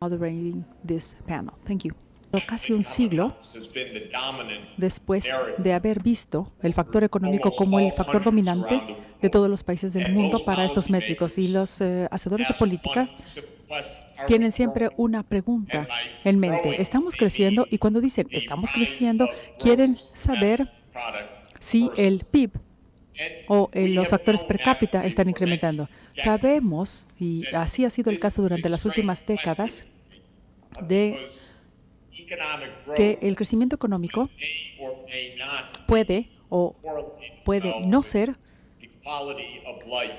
Moderating this panel. Thank you. Casi un siglo después de haber visto el factor económico como el factor dominante de todos los países del mundo para estos métricos, y los hacedores de políticas tienen siempre una pregunta en mente. Estamos creciendo, y cuando dicen estamos creciendo, quieren saber si el PIB o los factores per cápita están incrementando. Sabemos, y así ha sido el caso durante las últimas décadas, de que el crecimiento económico puede o puede no ser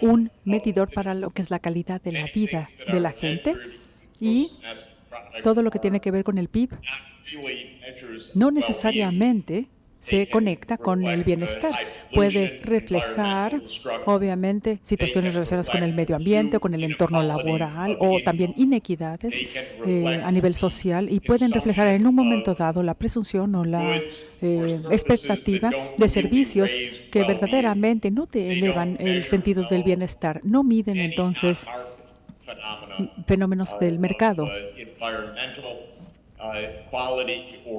un medidor para lo que es la calidad de la vida de la gente, y todo lo que tiene que ver con el PIB no necesariamente se conecta con el bienestar. Puede reflejar, obviamente, situaciones relacionadas con el medio ambiente o con el entorno laboral, o también inequidades a nivel social, y pueden reflejar en un momento dado la presunción o la expectativa de servicios que verdaderamente no te elevan el sentido del bienestar. No miden entonces fenómenos del mercado,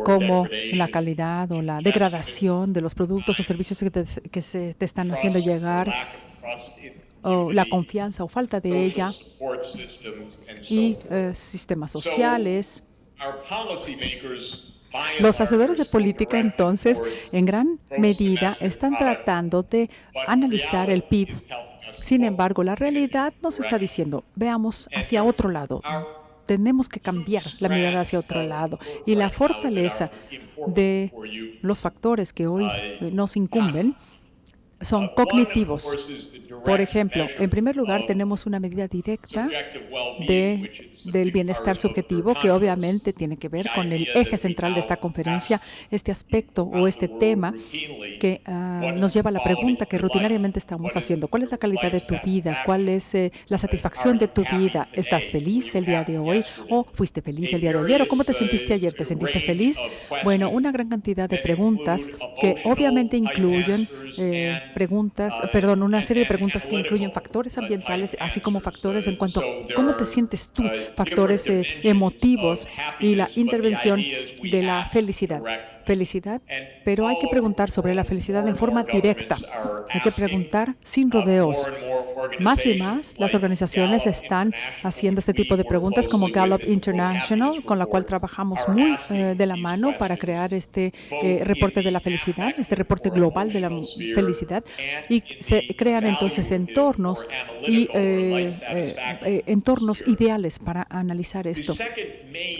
como la calidad o la degradación de los productos o servicios que se te están haciendo llegar, o la confianza o falta de ella, y sistemas sociales. Los hacedores de política, entonces, en gran medida, están tratando de analizar el PIB. Sin embargo, la realidad nos está diciendo, veamos hacia otro lado. Tenemos que cambiar la mirada hacia otro lado. Y la fortaleza de los factores que hoy nos incumben son cognitivos. Por ejemplo, en primer lugar, tenemos una medida directa del bienestar subjetivo, que obviamente tiene que ver con el eje central de esta conferencia, este aspecto o este tema que nos lleva a la pregunta que rutinariamente estamos haciendo. ¿Cuál es la calidad de tu vida? ¿Cuál es la satisfacción de tu vida? ¿Estás feliz el día de hoy? ¿O fuiste feliz el día de ayer? ¿O cómo te sentiste ayer? ¿Te sentiste feliz? Bueno, una gran cantidad de preguntas que obviamente incluyen una serie de preguntas que incluyen factores ambientales, así como factores en cuanto a cómo te sientes tú, factores emotivos, y la intervención de la felicidad. Pero hay que preguntar sobre la felicidad en forma directa. Hay que preguntar sin rodeos. Más y más, las organizaciones están haciendo este tipo de preguntas, como Gallup International, con la cual trabajamos muy de la mano para crear este reporte de la felicidad, este reporte global de la felicidad, y se crean entonces entornos y entornos ideales para analizar esto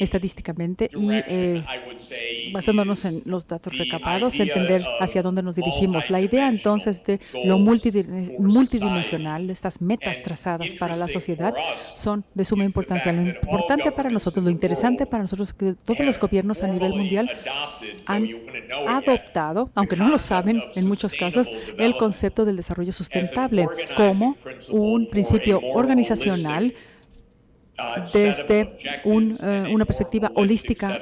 estadísticamente, y basándonos en los datos recabados, entender hacia dónde nos dirigimos. La idea entonces de lo multidimensional, estas metas trazadas para la sociedad, son de suma importancia. Lo importante para nosotros, lo interesante para nosotros, es que todos los gobiernos a nivel mundial han adoptado, aunque no lo saben en muchos casos, el concepto del desarrollo sustentable como un principio organizacional desde una perspectiva holística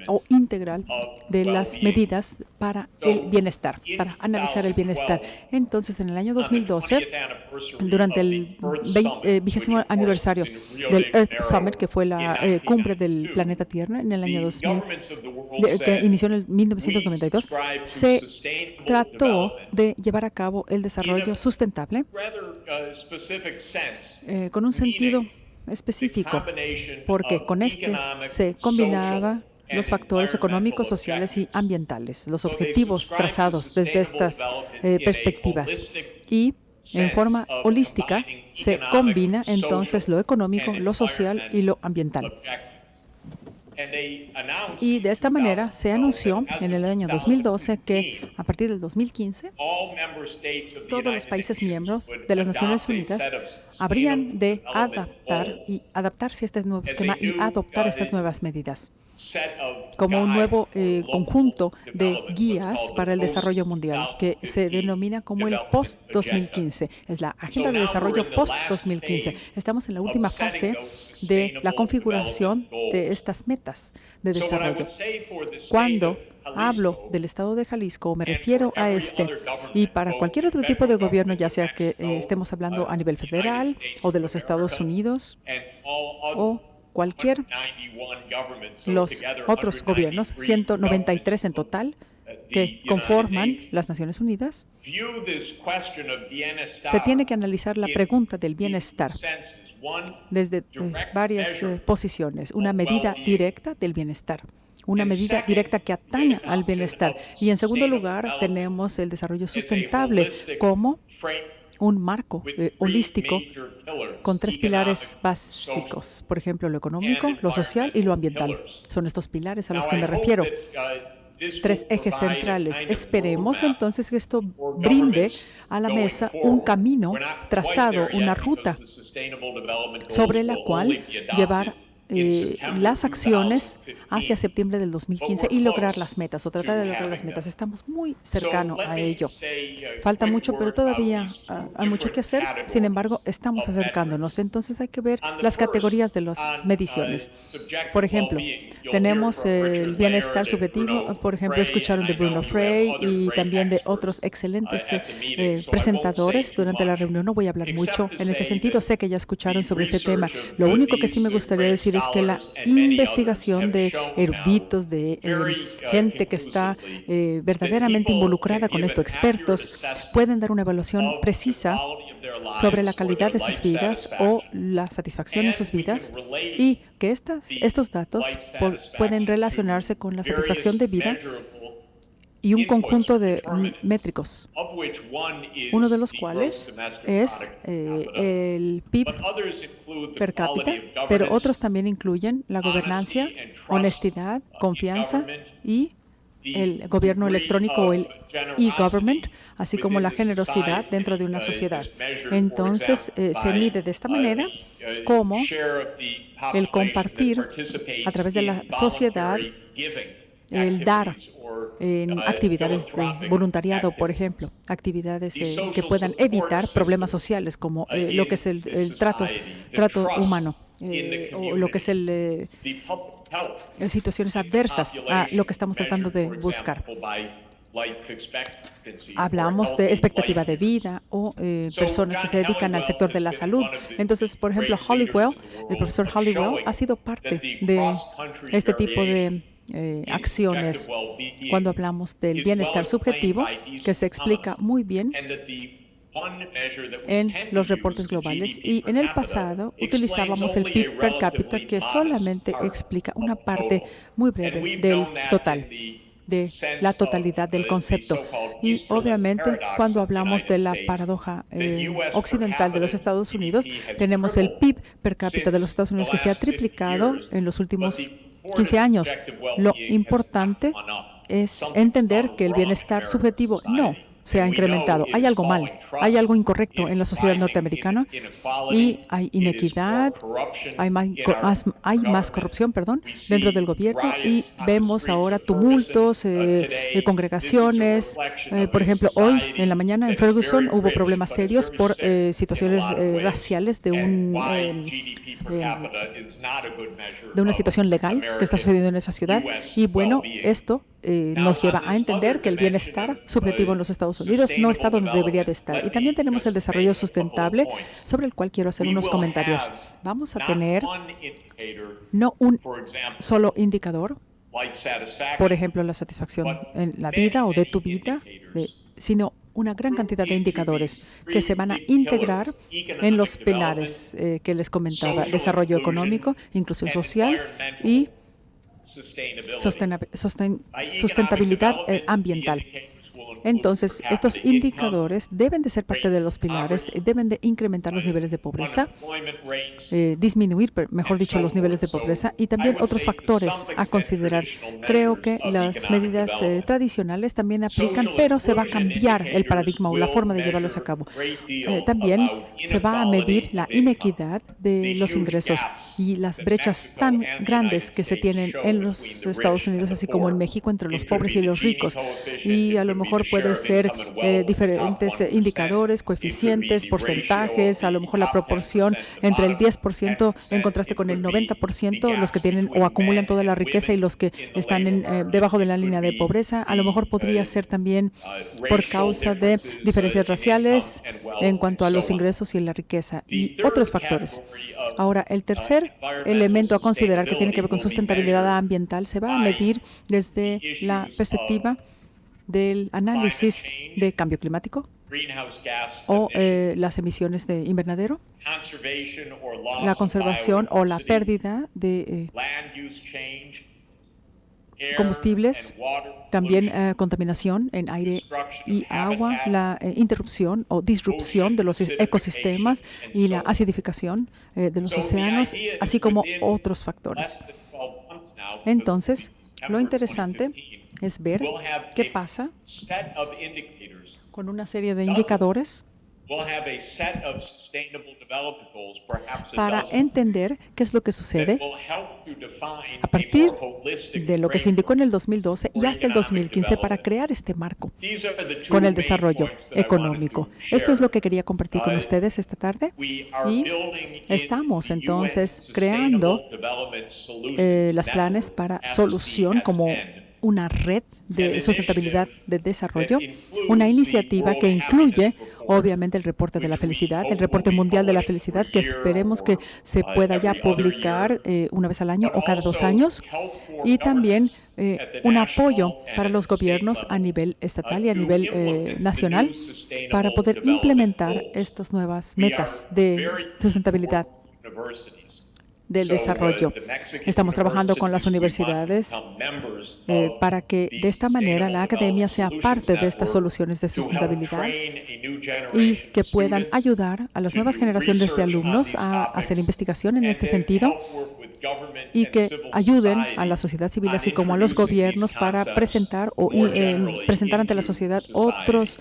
o integral de las medidas para el bienestar, para analizar el bienestar. Entonces, en el año 2012, durante el 20º aniversario del Earth Summit, que fue la cumbre del planeta Tierra en el año 2000, que inició en el 1992, se trató de llevar a cabo el desarrollo sustentable con un sentido específico, porque con este se combinaba los factores económicos, sociales y ambientales, los objetivos trazados desde estas perspectivas. Y en forma holística se combina entonces lo económico, lo social y lo ambiental. Y de esta manera se anunció en el año 2012 que a partir del 2015 todos los países miembros de las Naciones Unidas habrían de adaptarse a este nuevo esquema y adoptar estas nuevas medidas. como un nuevo conjunto de guías para el desarrollo mundial, que se denomina como el post-2015. Es la Agenda de Desarrollo post-2015. Estamos en la última fase de la configuración de estas metas de desarrollo. Cuando hablo del Estado de Jalisco, me refiero a y para cualquier otro tipo de gobierno, ya sea que estemos hablando a nivel federal o de los Estados Unidos o cualquier los otros gobiernos, 193 en total, que conforman las Naciones Unidas, se tiene que analizar la pregunta del bienestar desde varias posiciones. Una medida directa del bienestar, una medida directa que ataña al bienestar. Y en segundo lugar, tenemos el desarrollo sustentable como un marco holístico con 3 pilares básicos, por ejemplo, lo económico, lo social y lo ambiental. Son estos pilares a los que me refiero. 3 ejes centrales. Esperemos entonces que esto brinde a la mesa un camino trazado, una ruta sobre la cual llevar las acciones hacia septiembre del 2015 y lograr las metas o tratar de lograr las metas. Estamos muy cercanos a ello. Falta mucho, pero todavía hay mucho que hacer. Sin embargo, estamos acercándonos. Entonces hay que ver las categorías de las mediciones. Por ejemplo, tenemos el bienestar subjetivo. Por ejemplo, escucharon de Bruno Frey y también de otros excelentes presentadores durante la reunión. No voy a hablar mucho en este sentido. Sé que ya escucharon sobre este tema. Lo único que sí me gustaría decir es que la investigación de eruditos, de gente que está verdaderamente involucrada con esto, expertos, pueden dar una evaluación precisa sobre la calidad de sus vidas o la satisfacción en sus vidas, y que estos datos pueden relacionarse con la satisfacción de vida y un conjunto de métricos, uno de los cuales es el PIB per cápita, pero otros también incluyen la gobernanza, honestidad, confianza y el gobierno electrónico o el e-government, así como la generosidad dentro de una sociedad. Entonces, se mide de esta manera como el compartir a través de la sociedad, el dar en actividades de voluntariado, por ejemplo, actividades que puedan evitar problemas sociales como lo que es el trato humano o lo que es situaciones adversas a lo que estamos tratando de buscar. Hablamos de expectativa de vida o personas que se dedican al sector de la salud. Entonces, por ejemplo, el profesor Halliwell ha sido parte de este tipo de acciones cuando hablamos del bienestar subjetivo, que se explica muy bien en los reportes globales. Y en el pasado utilizábamos el PIB per cápita, que solamente explica una parte muy breve del total, de la totalidad del concepto. Y obviamente, cuando hablamos de la paradoja occidental de los Estados Unidos, tenemos el PIB per cápita de los Estados Unidos que se ha triplicado en los últimos 15 años. Lo importante es entender que el bienestar subjetivo no se ha incrementado. Hay algo mal, hay algo incorrecto en la sociedad norteamericana y hay inequidad, hay más corrupción, dentro del gobierno, y vemos ahora tumultos, congregaciones. Por ejemplo, hoy en la mañana en Ferguson hubo problemas serios por situaciones raciales de una situación legal que está sucediendo en esa ciudad. Y bueno, esto nos lleva a entender que el bienestar subjetivo en los Estados Unidos no está donde debería de estar. Y también tenemos el desarrollo sustentable, sobre el cual quiero hacer unos comentarios. Vamos a tener no un solo indicador, por ejemplo, la satisfacción en la vida o de tu vida, sino una gran cantidad de indicadores que se van a integrar en los pilares que les comentaba: desarrollo económico, inclusión social y sustentabilidad ambiental. Entonces, estos indicadores deben de ser parte de los pilares, deben de incrementar los niveles de pobreza, disminuir, mejor dicho, los niveles de pobreza y también otros factores a considerar. Creo que las medidas tradicionales también aplican, pero se va a cambiar el paradigma o la forma de llevarlos a cabo. También se va a medir la inequidad de los ingresos y las brechas tan grandes que se tienen en los Estados Unidos, así como en México, entre los pobres y los ricos. Y a lo mejor puede ser diferentes indicadores, coeficientes, porcentajes, a lo mejor la proporción entre el 10% en contraste con el 90%, los que tienen o acumulan toda la riqueza y los que están debajo de la línea de pobreza. A lo mejor podría ser también por causa de diferencias raciales en cuanto a los ingresos y la riqueza y otros factores. Ahora, el tercer elemento a considerar que tiene que ver con sustentabilidad ambiental se va a medir desde la perspectiva del análisis de cambio climático o las emisiones de invernadero, la conservación o la pérdida de combustibles, también contaminación en aire y agua, la interrupción o disrupción de los ecosistemas y la acidificación de los océanos, así como otros factores. Entonces, lo interesante es ver qué pasa con una serie de indicadores para entender qué es lo que sucede a partir de lo que se indicó en el 2012 y hasta el 2015 para crear este marco con el desarrollo económico. Esto es lo que quería compartir con ustedes esta tarde y estamos entonces creando los planes para solución como una red de sustentabilidad de desarrollo, una iniciativa que incluye obviamente el reporte de la felicidad, el reporte mundial de la felicidad, que esperemos que se pueda ya publicar una vez al año o cada 2 años, y también un apoyo para los gobiernos a nivel estatal y a nivel nacional para poder implementar estas nuevas metas de sustentabilidad del desarrollo. Estamos trabajando con las universidades para que de esta manera la academia sea parte de estas soluciones de sustentabilidad y que puedan ayudar a las nuevas generaciones de alumnos a hacer investigación en este sentido y que ayuden a la sociedad civil así como a los gobiernos para presentar o presentar ante la sociedad otros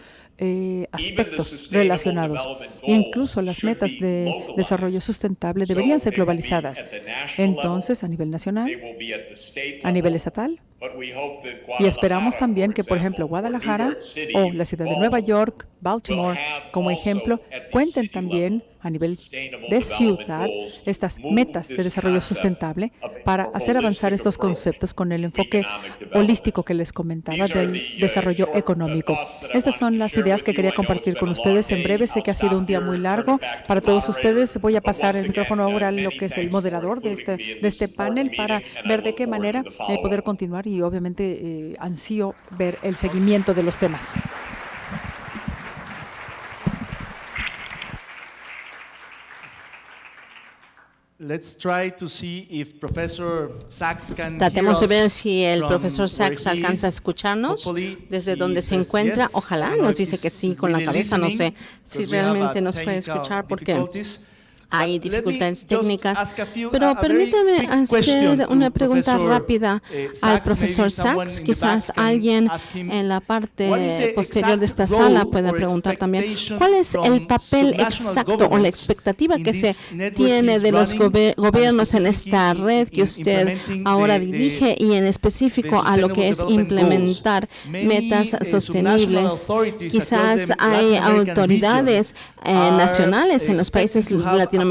aspectos relacionados. Incluso las metas de desarrollo sustentable deberían ser globalizadas. Entonces, a nivel nacional, a nivel estatal, y esperamos también que, por ejemplo, Guadalajara o la ciudad de Nueva York, Baltimore, como ejemplo, cuenten también a nivel de ciudad estas metas de desarrollo sustentable para hacer avanzar estos conceptos con el enfoque holístico que les comentaba del desarrollo económico. Estas son las ideas que quería compartir con ustedes en breve. Sé que ha sido un día muy largo para todos ustedes. Voy a pasar el micrófono ahora a lo que es el moderador de este panel para ver de qué manera poder continuar y obviamente ansío ver el seguimiento de los temas. Tratemos de ver si el profesor Sachs alcanza a escucharnos desde donde se encuentra. Ojalá nos dice que sí con la cabeza. No sé si realmente nos puede escuchar porque hay dificultades técnicas, pero permítame hacer una pregunta rápida al profesor Sachs. Quizás alguien en la parte posterior de esta sala pueda preguntar también cuál es el papel exacto o la expectativa que se tiene de los gobiernos en esta red que usted ahora dirige y en específico a lo que es implementar metas sostenibles. Quizás hay autoridades nacionales en los países latinoamericanos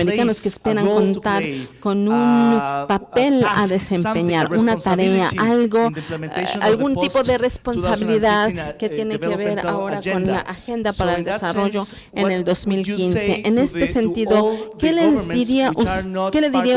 que esperan contar con un papel a desempeñar, una tarea, algún tipo de responsabilidad que tiene que ver ahora con la Agenda para el Desarrollo en el 2015. En este sentido, ¿qué le diría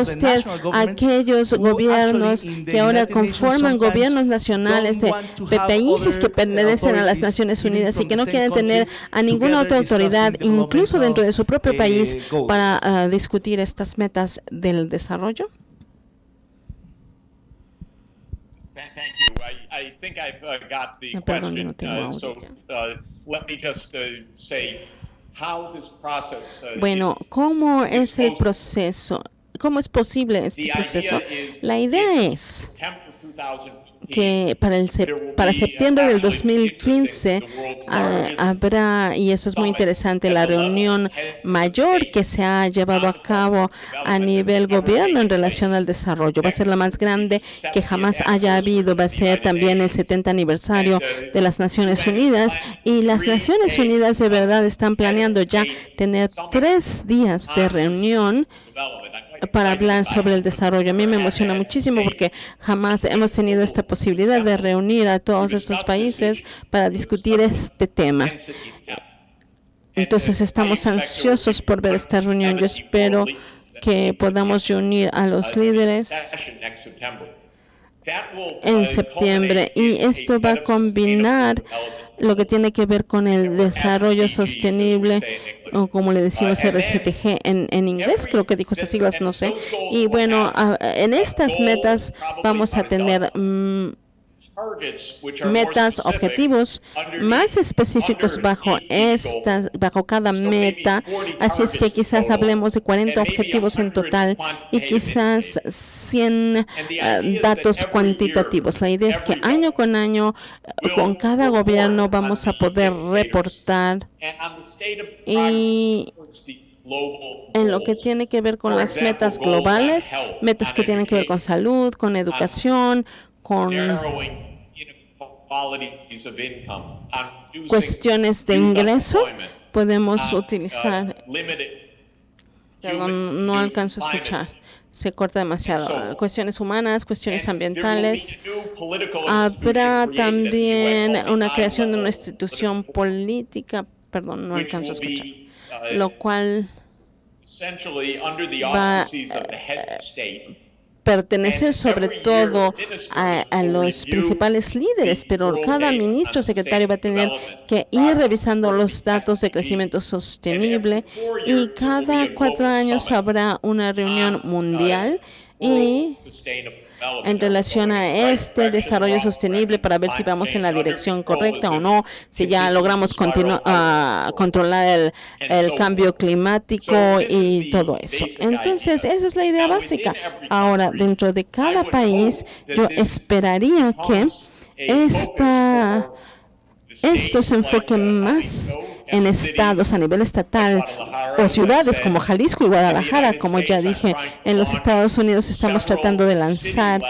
usted a aquellos gobiernos que ahora conforman gobiernos nacionales de países que pertenecen a las Naciones Unidas y que no quieren tener a ninguna otra autoridad, incluso dentro de su propio país, para discutir estas metas del desarrollo? Perdón, yo no tengo audio. Bueno, ¿cómo es el proceso? ¿Cómo es posible este proceso? La idea es que para septiembre del 2015 habrá, y eso es muy interesante, la reunión mayor que se ha llevado a cabo a nivel gobierno en relación al desarrollo. Va a ser la más grande que jamás haya habido. Va a ser también el 70 aniversario de las Naciones Unidas, y las Naciones Unidas de verdad están planeando ya tener 3 días de reunión para hablar sobre el desarrollo. A mí me emociona muchísimo porque jamás hemos tenido esta posibilidad de reunir a todos estos países para discutir este tema. Entonces estamos ansiosos por ver esta reunión. Yo espero que podamos reunir a los líderes en septiembre, y esto va a combinar lo que tiene que ver con el desarrollo sostenible, o como le decimos RCTG en inglés, creo que dijo esas siglas, no sé. Y bueno, en estas metas vamos a tener metas, objetivos más específicos bajo cada meta. Así es que quizás hablemos de 40 objetivos en total y quizás 100 datos cuantitativos. La idea es que año con año, con cada gobierno, vamos a poder reportar, y en lo que tiene que ver con las metas globales, metas que tienen que ver con salud, con educación, con cuestiones de ingreso, podemos utilizar. Perdón, no alcanzo a escuchar. Se corta demasiado. Cuestiones humanas, cuestiones ambientales. Habrá también una creación de una institución política. Perdón, no alcanzo a escuchar. Lo cual va a pertenecer sobre todo a los principales líderes, pero cada ministro secretario va a tener que ir revisando los datos de crecimiento sostenible, y cada 4 años habrá una reunión mundial y en relación a este desarrollo sostenible, para ver si vamos en la dirección correcta o no, si ya logramos controlar el cambio climático y todo eso. Entonces, esa es la idea básica. Ahora, dentro de cada país, yo esperaría que esto se enfoque más en estados a nivel estatal o ciudades como Jalisco y Guadalajara. Como ya dije, en los Estados Unidos estamos tratando de lanzar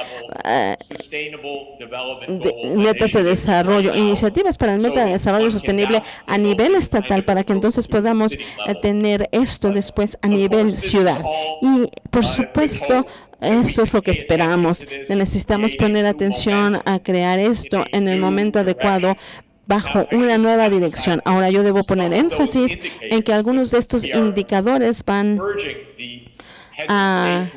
metas de desarrollo, iniciativas para el meta de desarrollo sostenible a nivel estatal, para que entonces podamos tener esto después a nivel ciudad. Y por supuesto, esto es lo que esperamos. Necesitamos poner atención a crear esto en el momento adecuado, bajo una nueva dirección. Ahora, yo debo poner énfasis en que algunos de estos indicadores van a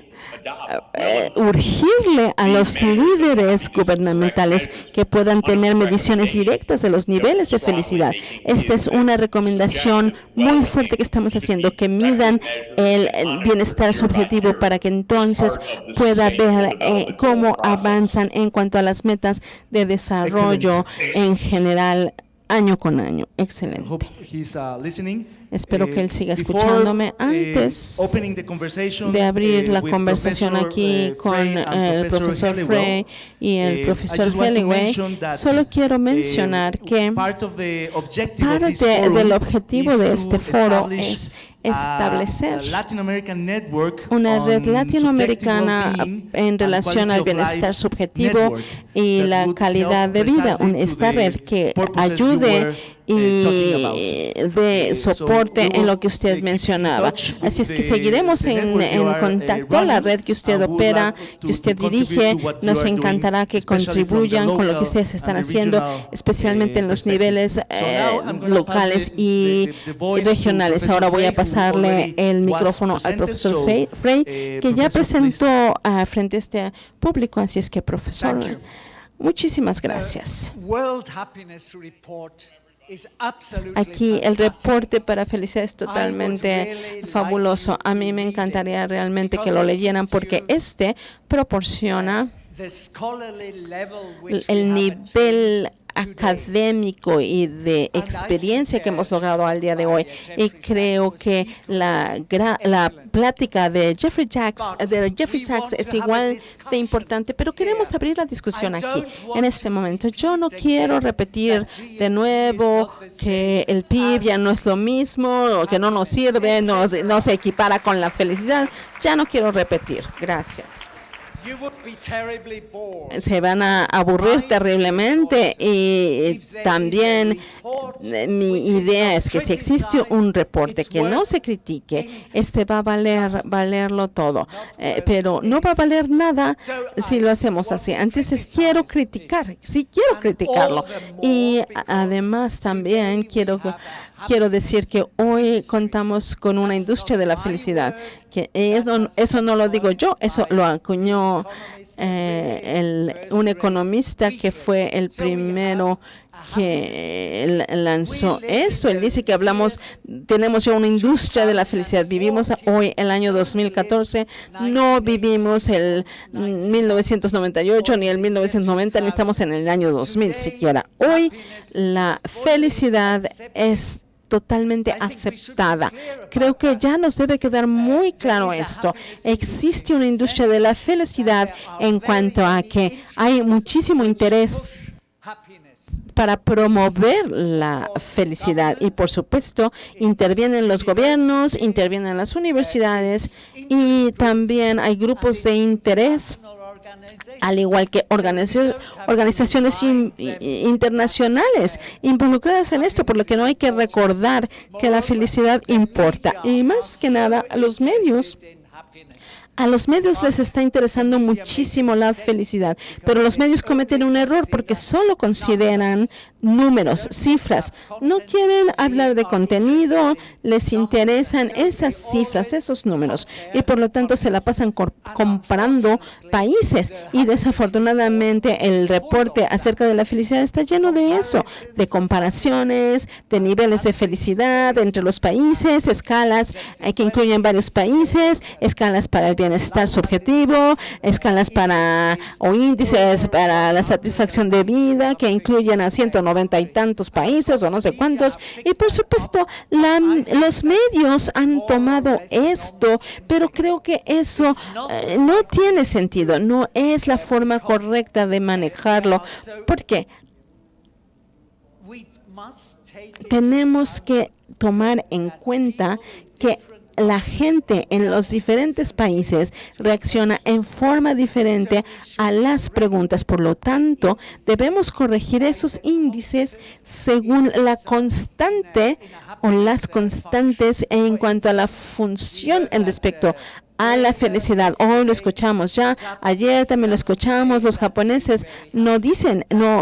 urgirle a los líderes gubernamentales que puedan tener mediciones directas de los niveles de felicidad. Esta es una recomendación muy fuerte que estamos haciendo, que midan el bienestar subjetivo, para que entonces pueda ver cómo avanzan en cuanto a las metas de desarrollo en general, año con año. Excelente. Espero que él siga escuchándome. Antes de abrir la conversación aquí con el profesor Frey y el profesor Helliway, solo quiero mencionar que parte del objetivo de este foro es establecer una red latinoamericana en relación al bienestar subjetivo y la calidad de vida. Esta red que ayude y de soporte en lo que usted mencionaba. Así es que seguiremos en contacto. La red que usted opera, que usted dirige, nos encantará que contribuyan con lo que ustedes están haciendo, especialmente en los niveles locales y regionales. Ahora voy a pasarle el micrófono al profesor Frey, que ya presentó frente a este público. Así es que, profesor, muchísimas gracias. Aquí el reporte para felicidad es totalmente fabuloso. A mí me encantaría realmente que lo leyeran, porque este proporciona el nivel académico y de experiencia que hemos logrado al día de hoy, y creo que la plática de Jeffrey Sachs es igual de importante, pero queremos abrir la discusión aquí, en este momento. Yo no quiero repetir de nuevo que el PIB ya no es lo mismo, o que no nos sirve, no se equipara con la felicidad. Ya no quiero repetir. Gracias. Se van a aburrir terriblemente, y también mi idea es que si existe un reporte que no se critique, va a valerlo todo, pero no va a valer nada si lo hacemos así. Entonces quiero criticarlo, y además también quiero decir que hoy contamos con una industria de la felicidad, que eso no lo digo yo, eso lo acuñó un economista que fue el primero que lanzó eso. Él dice que tenemos ya una industria de la felicidad. Vivimos hoy el año 2014, no vivimos el 1998 ni el 1990, ni estamos en el año 2000 siquiera. Hoy la felicidad es totalmente aceptada. Creo que ya nos debe quedar muy claro esto. Existe una industria de la felicidad en cuanto a que hay muchísimo interés para promover la felicidad, y por supuesto intervienen los gobiernos, intervienen las universidades, y también hay grupos de interés, al igual que organizaciones internacionales involucradas en esto, por lo que no hay que recordar que la felicidad importa. Y más que nada, a los medios les está interesando muchísimo la felicidad, pero los medios cometen un error porque solo consideran números, cifras. No quieren hablar de contenido, les interesan esas cifras, esos números, y por lo tanto se la pasan comparando países, y desafortunadamente el reporte acerca de la felicidad está lleno de eso, de comparaciones, de niveles de felicidad entre los países, escalas que incluyen varios países, escalas para el bienestar subjetivo, escalas o índices para la satisfacción de vida que incluyen a 190 y tantos países o no sé cuántos, y por supuesto los medios han tomado esto, pero creo que eso no tiene sentido, no es la forma correcta de manejarlo, porque tenemos que tomar en cuenta que la gente en los diferentes países reacciona en forma diferente a las preguntas. Por lo tanto, debemos corregir esos índices según la constante o las constantes en cuanto a la función en respecto a la felicidad. Hoy lo escuchamos ya, ayer también lo escuchamos, los japoneses no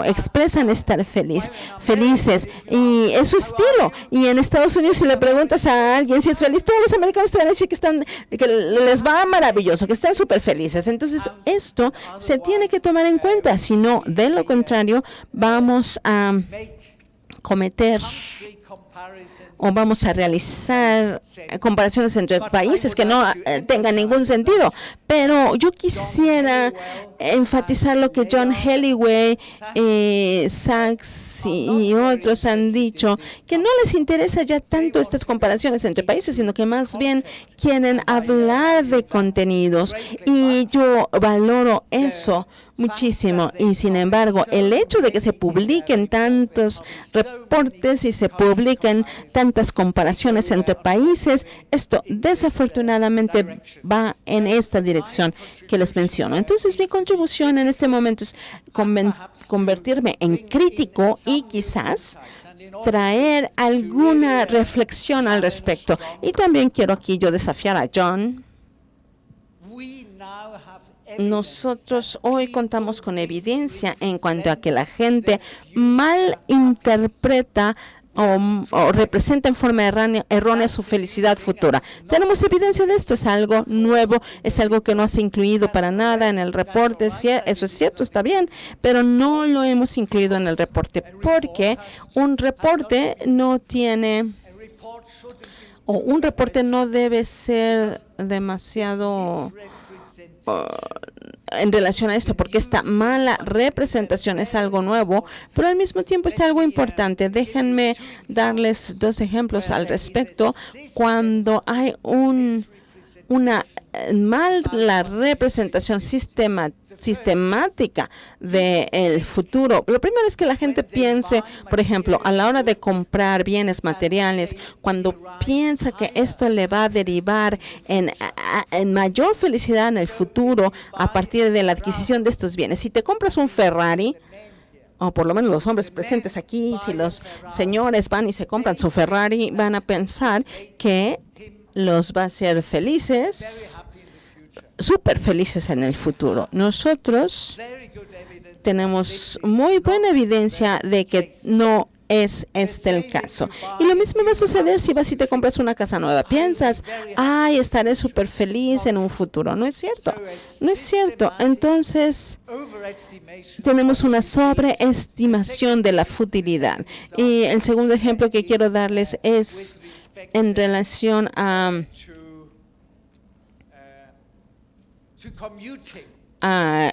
expresan estar felices, y es su estilo. Y en Estados Unidos, si le preguntas a alguien si es feliz, todos los americanos te van a decir que les va maravilloso, que están súper felices. Entonces, esto se tiene que tomar en cuenta, si no, de lo contrario, vamos a cometer o vamos a realizar comparaciones entre países que no tengan ningún sentido. Pero yo quisiera enfatizar lo que John Helliway, Sachs y otros han dicho, que no les interesa ya tanto estas comparaciones entre países, sino que más bien quieren hablar de contenidos, y yo valoro eso muchísimo. Y sin embargo, el hecho de que se publiquen tantos reportes y se publiquen tantas comparaciones entre países, esto desafortunadamente va en esta dirección que les menciono. Entonces, mi contribución en este momento es convertirme en crítico y quizás traer alguna reflexión al respecto. Y también quiero aquí yo desafiar a John. Nosotros hoy contamos con evidencia en cuanto a que la gente mal interpreta o representa en forma errónea su felicidad futura. Tenemos evidencia de esto, es algo nuevo, es algo que no se ha incluido para nada en el reporte. Eso es cierto, está bien, pero no lo hemos incluido en el reporte porque un reporte no debe ser demasiado en relación a esto, porque esta mala representación es algo nuevo, pero al mismo tiempo es algo importante. Déjenme darles 2 ejemplos al respecto. Cuando hay una mala representación sistemática del futuro. Lo primero es que la gente piense, por ejemplo, a la hora de comprar bienes materiales, cuando piensa que esto le va a derivar en mayor felicidad en el futuro a partir de la adquisición de estos bienes. Si te compras un Ferrari, o por lo menos los hombres presentes aquí, si los señores van y se compran su Ferrari, van a pensar que los va a hacer felices, súper felices en el futuro. Nosotros tenemos muy buena evidencia de que no es este el caso. Y lo mismo va a suceder si vas y te compras una casa nueva. Piensas, ay, estaré súper feliz en un futuro. No es cierto. No es cierto. Entonces, tenemos una sobreestimación de la futilidad. Y el segundo ejemplo que quiero darles es en relación a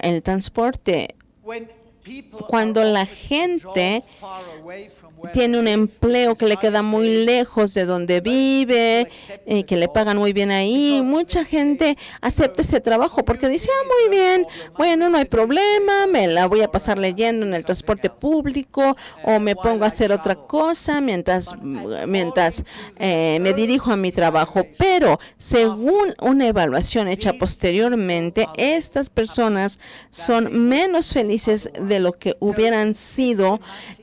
el transporte. Cuando la gente tiene un empleo que le queda muy lejos de donde vive, que le pagan muy bien ahí, mucha gente acepta ese trabajo porque dice, muy bien, bueno, no hay problema, me la voy a pasar leyendo en el transporte público o me pongo a hacer otra cosa mientras me dirijo a mi trabajo. Pero según una evaluación hecha posteriormente, estas personas son menos felices de lo que hubieran sido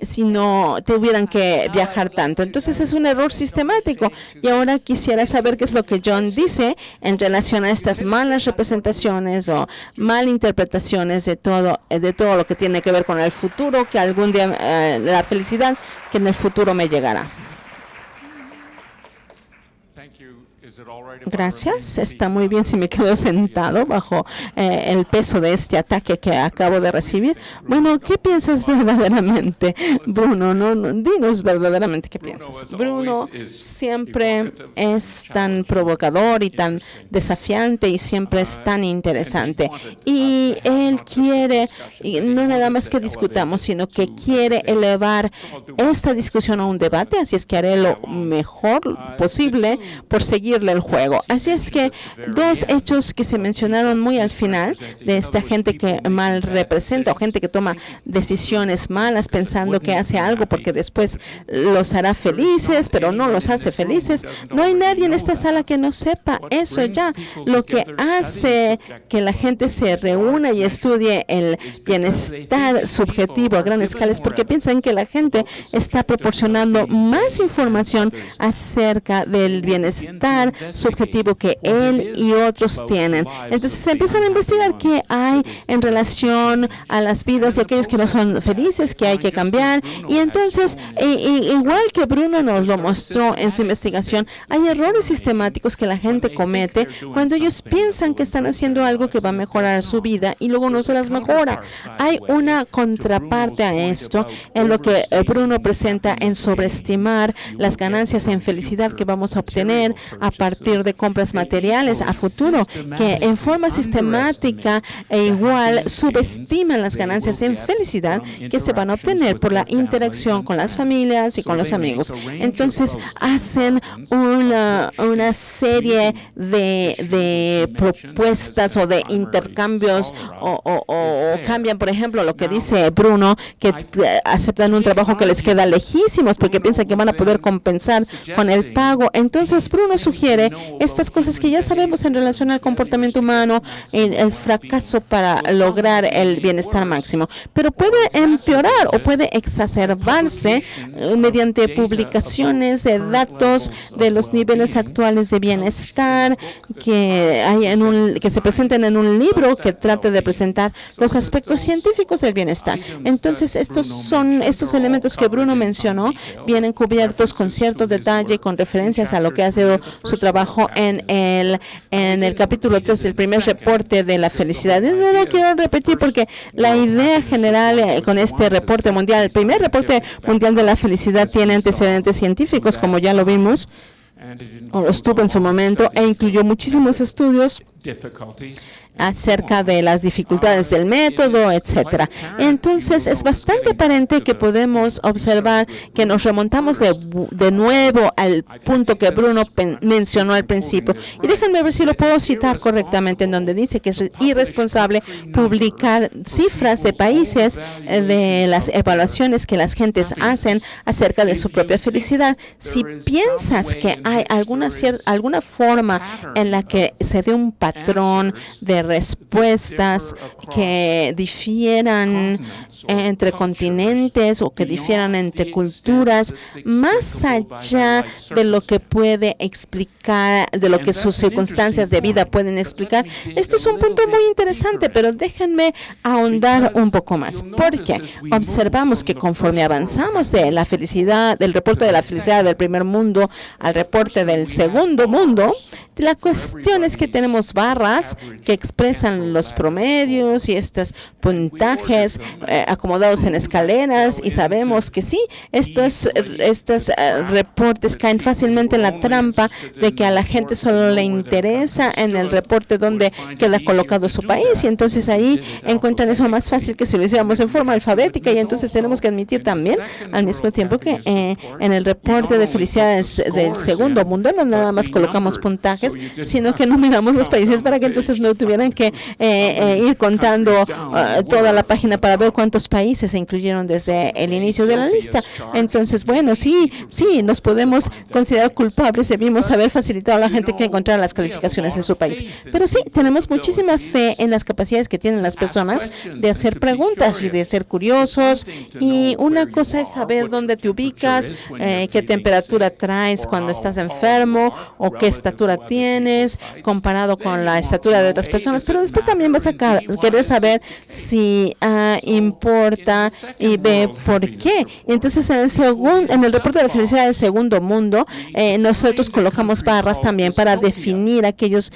si no tuvieran que viajar tanto. Entonces es un error sistemático. Y ahora quisiera saber qué es lo que John dice en relación a estas malas representaciones o malinterpretaciones de todo lo que tiene que ver con el futuro, que algún día la felicidad que en el futuro me llegará. Gracias. Está muy bien si me quedo sentado bajo el peso de este ataque que acabo de recibir. Bueno, ¿qué piensas verdaderamente, Bruno? Dinos verdaderamente qué piensas. Bruno siempre es tan provocador y tan desafiante y siempre es tan interesante. Y él quiere, no nada más que discutamos, sino que quiere elevar esta discusión a un debate, así es que haré lo mejor posible por seguirle el juego. Así es que 2 hechos que se mencionaron muy al final de esta gente que mal representa o gente que toma decisiones malas pensando que hace algo porque después los hará felices, pero no los hace felices. No hay nadie en esta sala que no sepa eso ya. Lo que hace que la gente se reúna y estudie el bienestar subjetivo a gran escala es porque piensan que la gente está proporcionando más información acerca del bienestar subjetivo que él y otros tienen. Entonces se empiezan a investigar qué hay en relación a las vidas de aquellos que no son felices, que hay que cambiar. Y entonces, igual que Bruno nos lo mostró en su investigación, hay errores sistemáticos que la gente comete cuando ellos piensan que están haciendo algo que va a mejorar su vida y luego no se las mejora. Hay una contraparte a esto en lo que Bruno presenta en sobreestimar las ganancias en felicidad que vamos a obtener a partir de compras materiales a futuro, que en forma sistemática e igual subestiman las ganancias en felicidad que se van a obtener por la interacción con las familias y con los amigos. Entonces hacen una serie de propuestas o de intercambios o cambian, por ejemplo, lo que dice Bruno, que aceptan un trabajo que les queda lejísimos porque piensan que van a poder compensar con el pago. Entonces Bruno sugiere estas cosas que ya sabemos en relación al comportamiento humano, el fracaso para lograr el bienestar máximo, pero puede empeorar o puede exacerbarse mediante publicaciones de datos de los niveles actuales de bienestar que hay que se presenten en un libro que trate de presentar los aspectos científicos del bienestar. Entonces estos elementos que Bruno mencionó vienen cubiertos con cierto detalle, con referencias a lo que ha sido su trabajo en el capítulo 3 del primer reporte de la felicidad. No lo quiero repetir porque la idea general con este reporte mundial, el primer reporte mundial de la felicidad tiene antecedentes científicos, como ya lo vimos, o lo estuvo en su momento, e incluyó muchísimos estudios acerca de las dificultades del método, etcétera. Entonces, es bastante aparente que podemos observar que nos remontamos de nuevo al punto que Bruno mencionó al principio. Y déjenme ver si lo puedo citar correctamente, en donde dice que es irresponsable publicar cifras de países de las evaluaciones que las gentes hacen acerca de su propia felicidad. Si piensas que hay alguna forma en la que se dé un patrón de respuestas que difieran entre continentes o que difieran entre culturas, más allá de lo que puede explicar, de lo que sus circunstancias de vida pueden explicar. Este es un punto muy interesante, pero déjenme ahondar un poco más, porque observamos que conforme avanzamos de la felicidad, del reporte de la felicidad del primer mundo al reporte del segundo mundo, la cuestión es que tenemos barras que expresan los promedios y estos puntajes acomodados en escaleras, y sabemos que sí, estos reportes caen fácilmente en la trampa de que a la gente solo le interesa en el reporte donde queda colocado su país, y entonces ahí encuentran eso más fácil que si lo hiciéramos en forma alfabética. Y entonces tenemos que admitir también al mismo tiempo que en el reporte de felicidades del segundo mundo no nada más colocamos puntajes, sino que no miramos los países para que entonces no tuvieran que ir contando toda la página para ver cuántos países se incluyeron desde el inicio de la lista. Entonces, bueno, sí, nos podemos considerar culpables, debimos haber facilitado a la gente que encontrara las calificaciones en su país. Pero sí, tenemos muchísima fe en las capacidades que tienen las personas de hacer preguntas y de ser curiosos, y una cosa es saber dónde te ubicas, qué temperatura traes cuando estás enfermo o qué estatura tienes comparado con la estatura de otras personas, pero después también vas a querer saber si importa y ve por qué. Entonces, en el reporte de la felicidad del segundo mundo, nosotros colocamos barras también para definir aquellos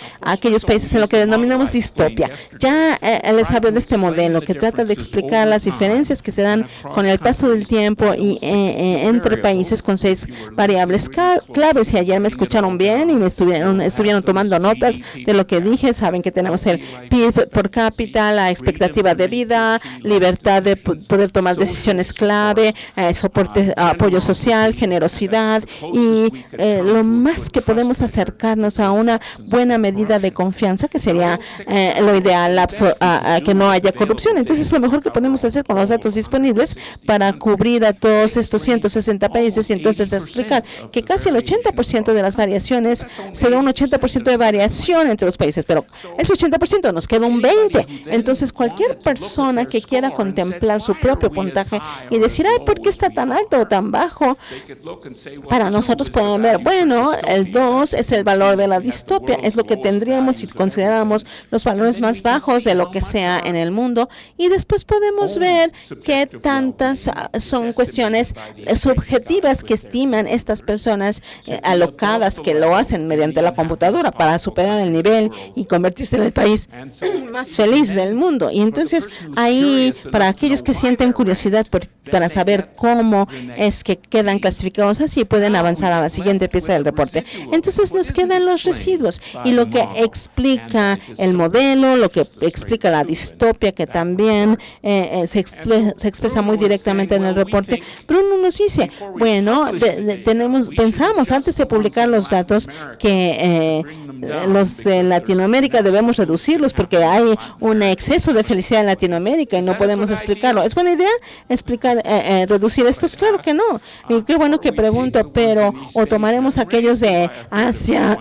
países en lo que denominamos distopia. Ya les hablé de este modelo que trata de explicar las diferencias que se dan con el paso del tiempo y entre países con 6 variables claves. Y ayer me escucharon bien y me estuvieron tomando notas de lo que dije. Saben que tenemos el PIB por cápita, la expectativa de vida, libertad de poder tomar decisiones clave, soporte, apoyo social, generosidad, y lo más que podemos acercarnos a una buena medida de confianza, que sería lo ideal, a que no haya corrupción. Entonces, lo mejor que podemos hacer con los datos disponibles para cubrir a todos estos 160 países, y entonces explicar que casi el 80% de las variaciones se da un 80% de variación entre los países, pero ese 80% nos queda un 20%. Entonces, cualquier persona que quiera contemplar su propio puntaje y decir, ay, ¿por qué está tan alto o tan bajo? Para nosotros pueden ver, bueno, el 2 es el valor de la distopia, es lo que tendríamos si consideramos los valores más bajos de lo que sea en el mundo, y después podemos ver qué tantas son cuestiones subjetivas que estiman estas personas alocadas que lo hacen mediante la computadora para superar el nivel y convertirse en el país más feliz del mundo. Y entonces ahí, para aquellos que sienten curiosidad para saber cómo es que quedan clasificados así, pueden avanzar a la siguiente pieza del reporte. Entonces nos quedan los residuos y lo que explica el modelo, lo que explica la distopia, que también se expresa muy directamente en el reporte. Bruno nos dice, bueno, pensamos antes de publicar los datos que los de Latinoamérica debemos reducirlos porque hay un exceso de felicidad en Latinoamérica y no podemos explicarlo. ¿Es buena idea reducir estos? Claro que no. Y qué bueno que pregunto, pero o tomaremos aquellos de Asia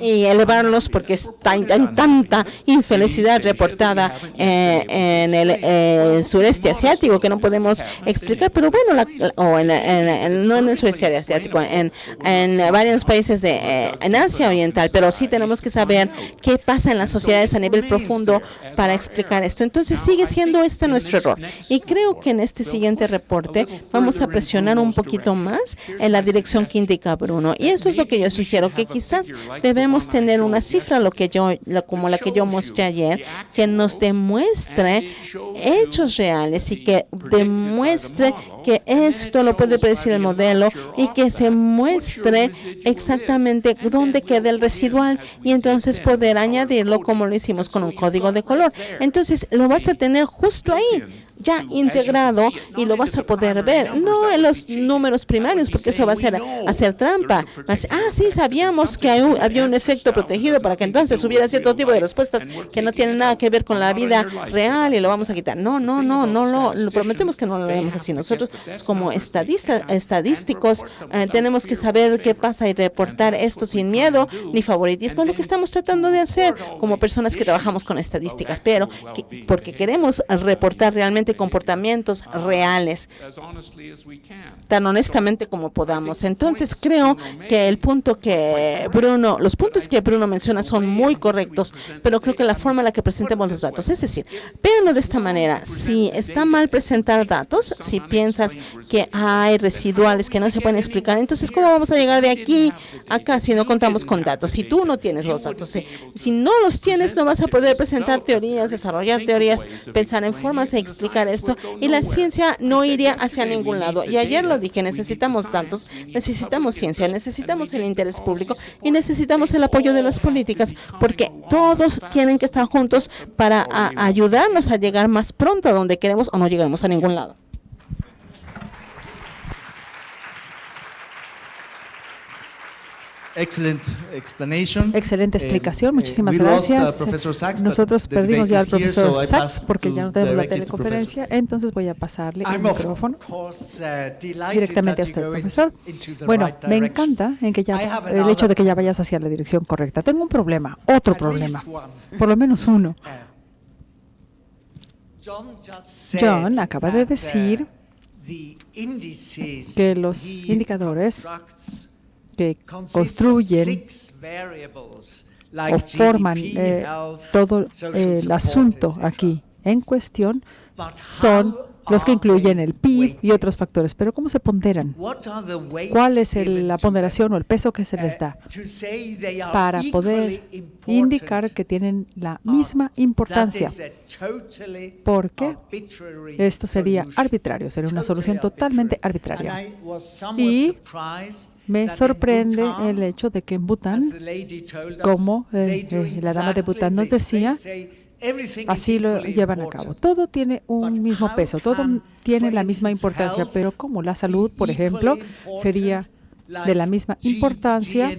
y elevarlos porque hay tanta infelicidad reportada en el sureste asiático que no podemos explicar, pero bueno, no en el sureste asiático, en varios países en Asia Oriental, pero sí tenemos que saber qué pasa en las sociedades a nivel profundo para explicar esto. Entonces sigue siendo nuestro error, y creo que en este siguiente reporte vamos a presionar un poquito más en la dirección que indica Bruno, y eso es lo que yo sugiero, que quizás debemos tener una cifra como la que yo mostré ayer, que nos demuestre hechos reales y que demuestre que esto lo puede predecir el modelo y que se muestre exactamente dónde queda el residual, y entonces entonces poder añadirlo como lo hicimos con un código de color. Entonces lo vas a tener justo ahí, ya integrado, y lo vas a poder ver, no en los números primarios, porque eso va a ser hacer trampa. Sí, sabíamos que había un efecto protegido para que entonces hubiera cierto tipo de respuestas que no tienen nada que ver con la vida real y lo vamos a quitar. No, lo prometemos que no lo haremos así. Nosotros, como estadísticos, tenemos que saber qué pasa y reportar esto sin miedo ni favoritismo. Es lo que estamos tratando de hacer como personas que trabajamos con estadísticas, pero porque queremos reportar realmente comportamientos reales, tan honestamente como podamos. Entonces creo que los puntos que Bruno menciona son muy correctos, pero creo que la forma en la que presentemos los datos, es decir, véanlo de esta manera: si está mal presentar datos, si piensas que hay residuales que no se pueden explicar, entonces ¿cómo vamos a llegar de aquí a acá si no contamos con datos? Si tú no tienes los datos, si no los tienes, no vas a poder presentar teorías, desarrollar teorías, pensar en formas de explicar esto, y la ciencia no iría hacia ningún lado. Y ayer lo dije, necesitamos datos, necesitamos ciencia, necesitamos el interés público y necesitamos el apoyo de las políticas, porque todos tienen que estar juntos para ayudarnos a llegar más pronto a donde queremos, o no llegaremos a ningún lado. Excelente explicación, muchísimas gracias. Nosotros perdimos ya al profesor Sachs porque ya no tenemos la teleconferencia, entonces voy a pasarle el micrófono directamente a usted, profesor. Bueno, me encanta el hecho de que ya vayas hacia la dirección correcta. Tengo un problema, otro problema, por lo menos uno. John acaba de decir que los indicadores que construyen o forman todo el asunto aquí en cuestión son los que incluyen el PIB y otros factores. Pero ¿cómo se ponderan? ¿Cuál es la ponderación o el peso que se les da para poder indicar que tienen la misma importancia? Porque esto sería arbitrario, sería una solución totalmente arbitraria. Y me sorprende el hecho de que en Bután, como la dama de Bután nos decía, así lo llevan a cabo. Todo tiene un mismo peso, todo tiene la misma importancia, pero como la salud, por ejemplo, sería de la misma importancia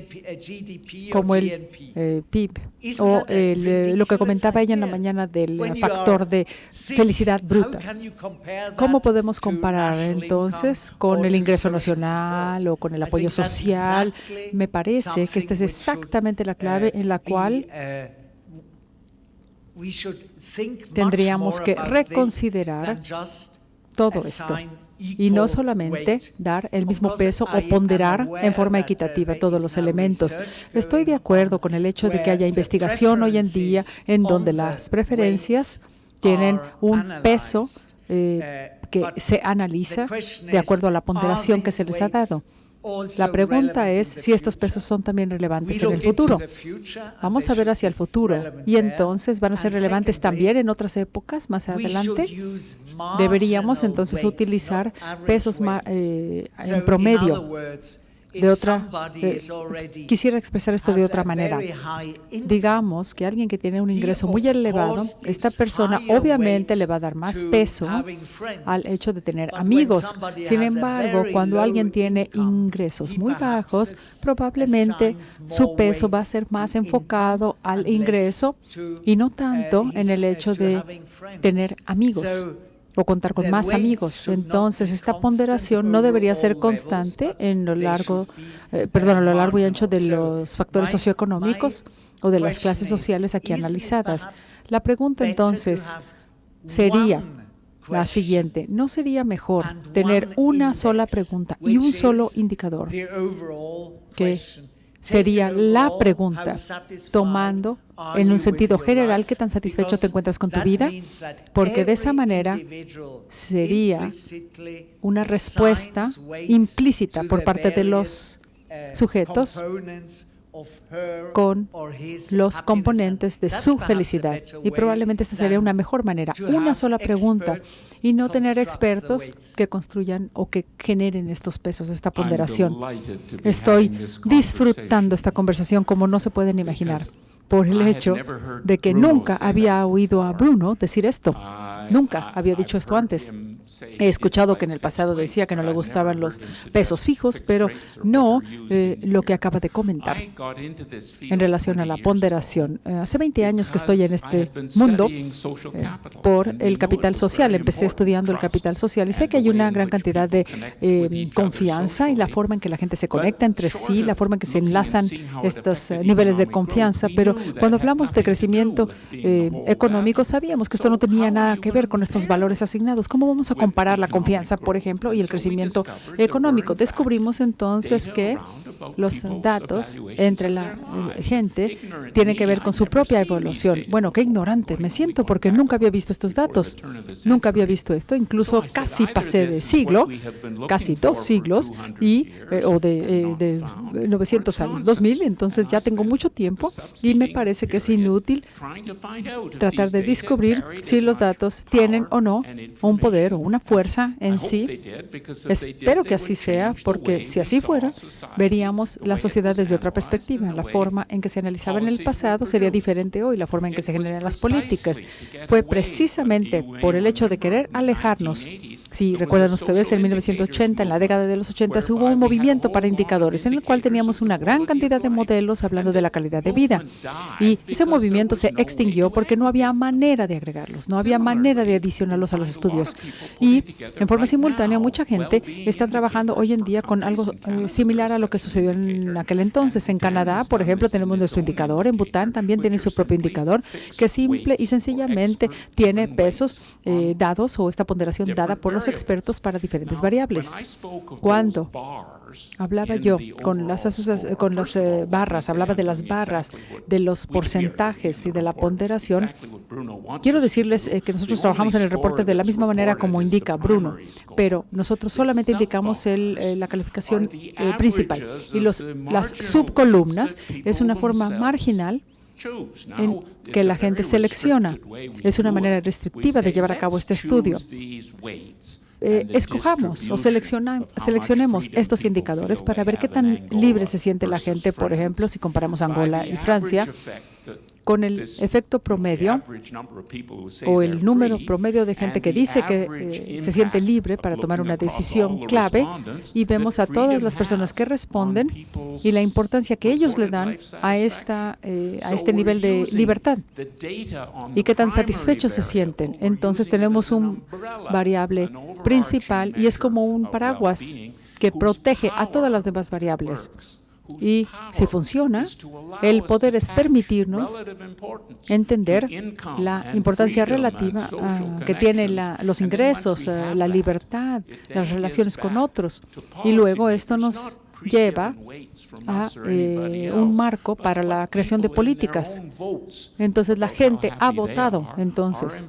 como el PIB o lo que comentaba ella en la mañana del factor de felicidad bruta. ¿Cómo podemos comparar entonces con el ingreso nacional o con el apoyo social? Me parece que esta es exactamente la clave en la cual tendríamos que reconsiderar todo esto y no solamente dar el mismo peso o ponderar en forma equitativa todos los elementos. Estoy de acuerdo con el hecho de que haya investigación hoy en día en donde las preferencias tienen un peso que se analiza de acuerdo a la ponderación que se les ha dado. La pregunta es si estos pesos son también relevantes en el futuro. Vamos a ver hacia el futuro y entonces van a ser relevantes también en otras épocas más adelante. Deberíamos entonces utilizar pesos en promedio. Quisiera expresar esto de otra manera. Digamos que alguien que tiene un ingreso muy elevado, esta persona obviamente le va a dar más peso al hecho de tener amigos. Sin embargo, cuando alguien tiene ingresos muy bajos, probablemente su peso va a ser más enfocado al ingreso y no tanto en el hecho de tener amigos o contar con más amigos. Entonces, esta ponderación no debería ser constante a lo largo y ancho de los factores socioeconómicos o de las clases sociales aquí analizadas. La pregunta entonces sería la siguiente: ¿no sería mejor tener una sola pregunta y un solo indicador, que sería la pregunta, tomando en un sentido general qué tan satisfecho te encuentras con tu vida? Porque de esa manera sería una respuesta implícita por parte de los sujetos con los componentes de su felicidad. Y probablemente esta sería una mejor manera, una sola pregunta, y no tener expertos que construyan o que generen estos pesos, esta ponderación. Estoy disfrutando esta conversación como no se pueden imaginar, por el hecho de que nunca había oído a Bruno decir esto. Nunca había dicho esto antes. He escuchado que en el pasado decía que no le gustaban los pesos fijos, pero no lo que acaba de comentar en relación a la ponderación. Hace 20 años que estoy en este mundo por el capital social. Empecé estudiando el capital social y sé que hay una gran cantidad de confianza y la forma en que la gente se conecta entre sí, la forma en que se enlazan estos niveles de confianza. Pero cuando hablamos de crecimiento económico, sabíamos que esto no tenía nada que ver con estos valores asignados. ¿Cómo vamos a comparar la confianza, por ejemplo, y el crecimiento económico? Descubrimos entonces que los datos entre la gente tienen que ver con su propia evaluación. Bueno, qué ignorante me siento porque nunca había visto estos datos. Nunca había visto esto. Incluso casi pasé de siglo, casi 2 siglos, o de 900 al 2000. Entonces ya tengo mucho tiempo y me parece que es inútil tratar de descubrir si los datos tienen o no un poder o una fuerza en sí. Espero que así sea, porque si así fuera, veríamos la sociedad desde otra perspectiva. La forma en que se analizaba en el pasado sería diferente hoy, la forma en que se generan las políticas. Fue precisamente por el hecho de querer alejarnos. Si recuerdan ustedes, en 1980, en la década de los 80, hubo un movimiento para indicadores en el cual teníamos una gran cantidad de modelos hablando de la calidad de vida. Y ese movimiento se extinguió porque no había manera de agregarlos, no había manera de adicionarlos a los estudios. Y en forma simultánea, mucha gente está trabajando hoy en día con algo similar a lo que sucedió en aquel entonces. En Canadá, por ejemplo, tenemos nuestro indicador. En Bután también tiene su propio indicador que simple y sencillamente tiene pesos dados o esta ponderación dada por los expertos para diferentes variables. Cuando hablaba yo con las barras, hablaba de las barras, de los porcentajes y de la ponderación. Quiero decirles que nosotros trabajamos en el reporte de la misma manera como indica Bruno, pero nosotros solamente indicamos la calificación principal. Y las subcolumnas es una forma marginal en que la gente selecciona. Es una manera restrictiva de llevar a cabo este estudio. Escojamos o seleccionemos estos indicadores para ver qué tan libre se siente la gente, por ejemplo, si comparamos Angola y Francia, con el efecto promedio o el número promedio de gente que dice que se siente libre para tomar una decisión clave, y vemos a todas las personas que responden y la importancia que ellos le dan a este nivel de libertad y qué tan satisfechos se sienten. Entonces tenemos un variable principal y es como un paraguas que protege a todas las demás variables. Y si funciona, el poder es permitirnos entender la importancia relativa que tienen los ingresos, la libertad, las relaciones con otros. Y luego esto nos lleva a un marco para la creación de políticas. Entonces la gente ha votado entonces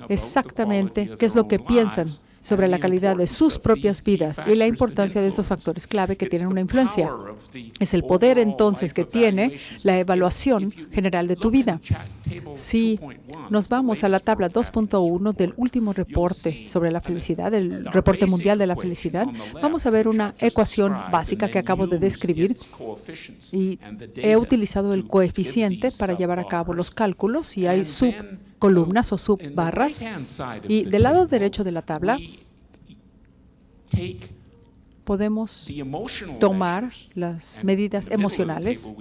exactamente qué es lo que piensan sobre la calidad de sus propias vidas y la importancia de estos factores clave que tienen una influencia. Es el poder entonces que tiene la evaluación general de tu vida. Si nos vamos a la tabla 2.1 del último reporte sobre la felicidad, el reporte mundial de la felicidad, vamos a ver una ecuación básica que acabo de describir y he utilizado el coeficiente para llevar a cabo los cálculos y hay subcolumnas o subbarras, y del lado derecho de la tabla podemos tomar las medidas emocionales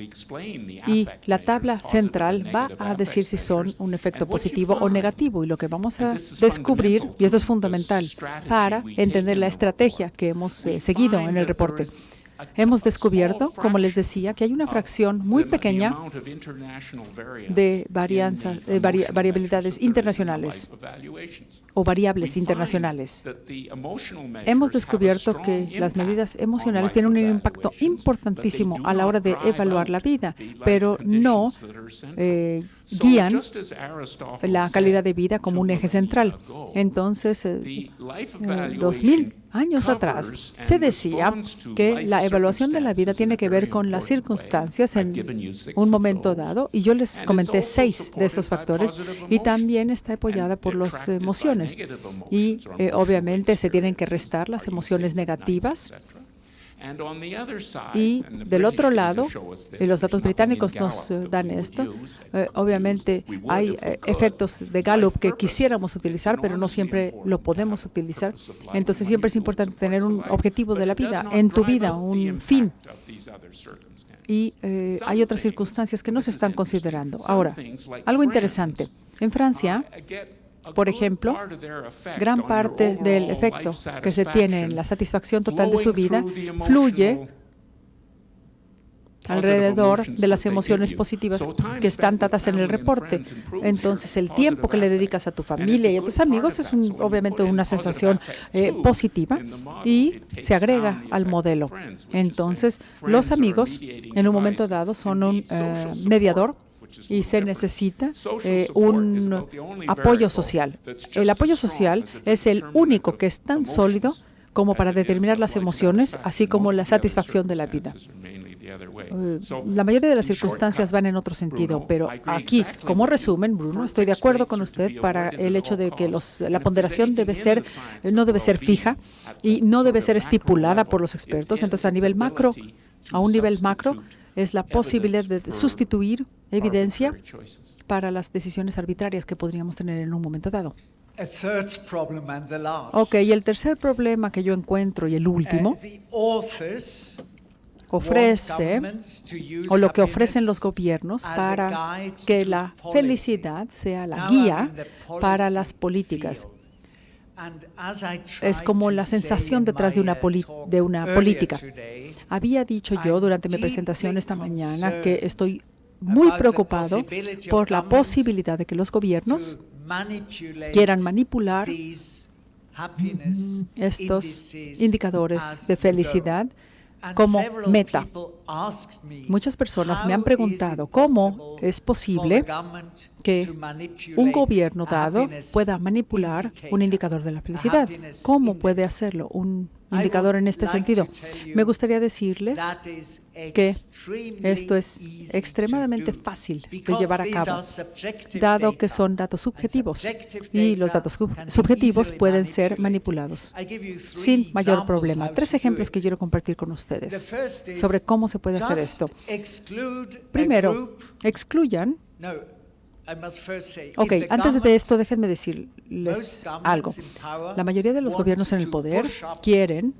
y la tabla central va a decir si son un efecto positivo o negativo. Y lo que vamos a descubrir, y esto es fundamental para entender la estrategia que hemos seguido en el reporte, hemos descubierto, como les decía, que hay una fracción muy pequeña de variabilidades internacionales o variables internacionales. Hemos descubierto que las medidas emocionales tienen un impacto importantísimo a la hora de evaluar la vida, pero no guían la calidad de vida como un eje central. Entonces, 2000 años atrás, se decía que la evaluación de la vida tiene que ver con las circunstancias en un momento dado, y yo les comenté 6 de estos factores, y también está apoyada por las emociones. Y obviamente se tienen que restar las emociones negativas Y del otro lado, y los datos británicos nos dan esto, obviamente hay efectos de Gallup que quisiéramos utilizar, pero no siempre lo podemos utilizar. Entonces siempre es importante tener un objetivo de la vida, en tu vida, un fin. Y hay otras circunstancias que no se están considerando. Ahora, algo interesante. En Francia, por ejemplo, gran parte del efecto que se tiene en la satisfacción total de su vida fluye alrededor de las emociones positivas que están dadas en el reporte. Entonces, el tiempo que le dedicas a tu familia y a tus amigos es obviamente una sensación positiva y se agrega al modelo. Entonces, los amigos, en un momento dado, son un mediador y se necesita un apoyo social. El apoyo social es el único que es tan sólido como para determinar las emociones, así como la satisfacción de la vida. La mayoría de las circunstancias van en otro sentido, pero aquí, como resumen, Bruno, estoy de acuerdo con usted para el hecho de que la ponderación no debe ser fija y no debe ser estipulada por los expertos. Entonces, a un nivel macro, es la posibilidad de sustituir evidencia para las decisiones arbitrarias que podríamos tener en un momento dado. Ok, y el tercer problema que yo encuentro, y el último, lo que ofrecen los gobiernos para que la felicidad sea la guía para las políticas. Es como la sensación detrás de una política. Había dicho yo durante mi presentación esta mañana que estoy muy preocupado por la posibilidad de que los gobiernos quieran manipular estos indicadores de felicidad como meta. Muchas personas me han preguntado cómo es posible que un gobierno dado pueda manipular un indicador de la felicidad. ¿Cómo puede hacerlo un indicador en este sentido? Me gustaría decirles que esto es extremadamente fácil de llevar a cabo, dado que son datos subjetivos y los datos subjetivos pueden ser manipulados sin mayor problema. 3 ejemplos que quiero compartir con ustedes sobre cómo se puede hacer esto. Primero, excluyan. Ok, antes de esto, déjenme decirles algo. La mayoría de los gobiernos en el poder quieren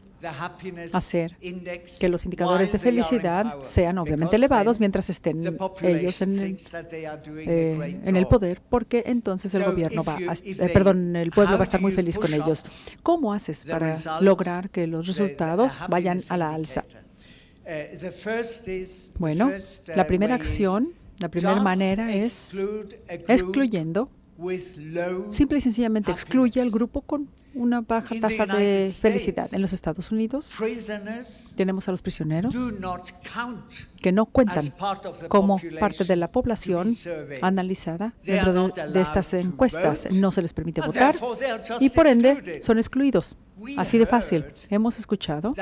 hacer que los indicadores de felicidad sean obviamente elevados mientras estén ellos en el poder, porque entonces el pueblo va a estar muy feliz con ellos. ¿Cómo haces para lograr que los resultados vayan a la alza? Bueno, la primera acción, la primera manera es excluyendo, simple y sencillamente excluye al grupo con una baja tasa de felicidad. En los Estados Unidos tenemos a los prisioneros que no cuentan como parte de la población analizada dentro de estas encuestas. No se les permite votar y por ende son excluidos. Así de fácil. Hemos escuchado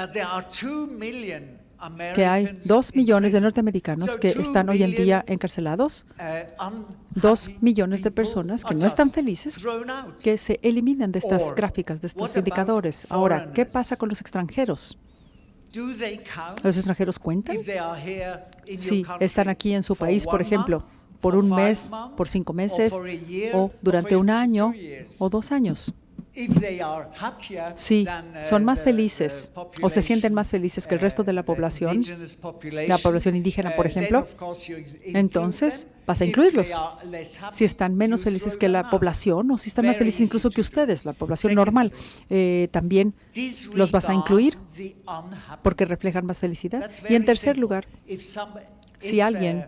que hay 2 millones de norteamericanos que están hoy en día encarcelados, 2 millones de personas que no están felices, que se eliminan de estas gráficas, de estos indicadores. Ahora, ¿qué pasa con los extranjeros? ¿Los extranjeros cuentan? Si están aquí en su país, por ejemplo, por un mes, por 5 meses, o durante un año o 2 años. Si son más felices o se sienten más felices que el resto de la población indígena, por ejemplo, entonces vas a incluirlos. Si están menos felices que la población o si están más felices incluso que ustedes, la población normal, también los vas a incluir porque reflejan más felicidad. Y en tercer lugar, si alguien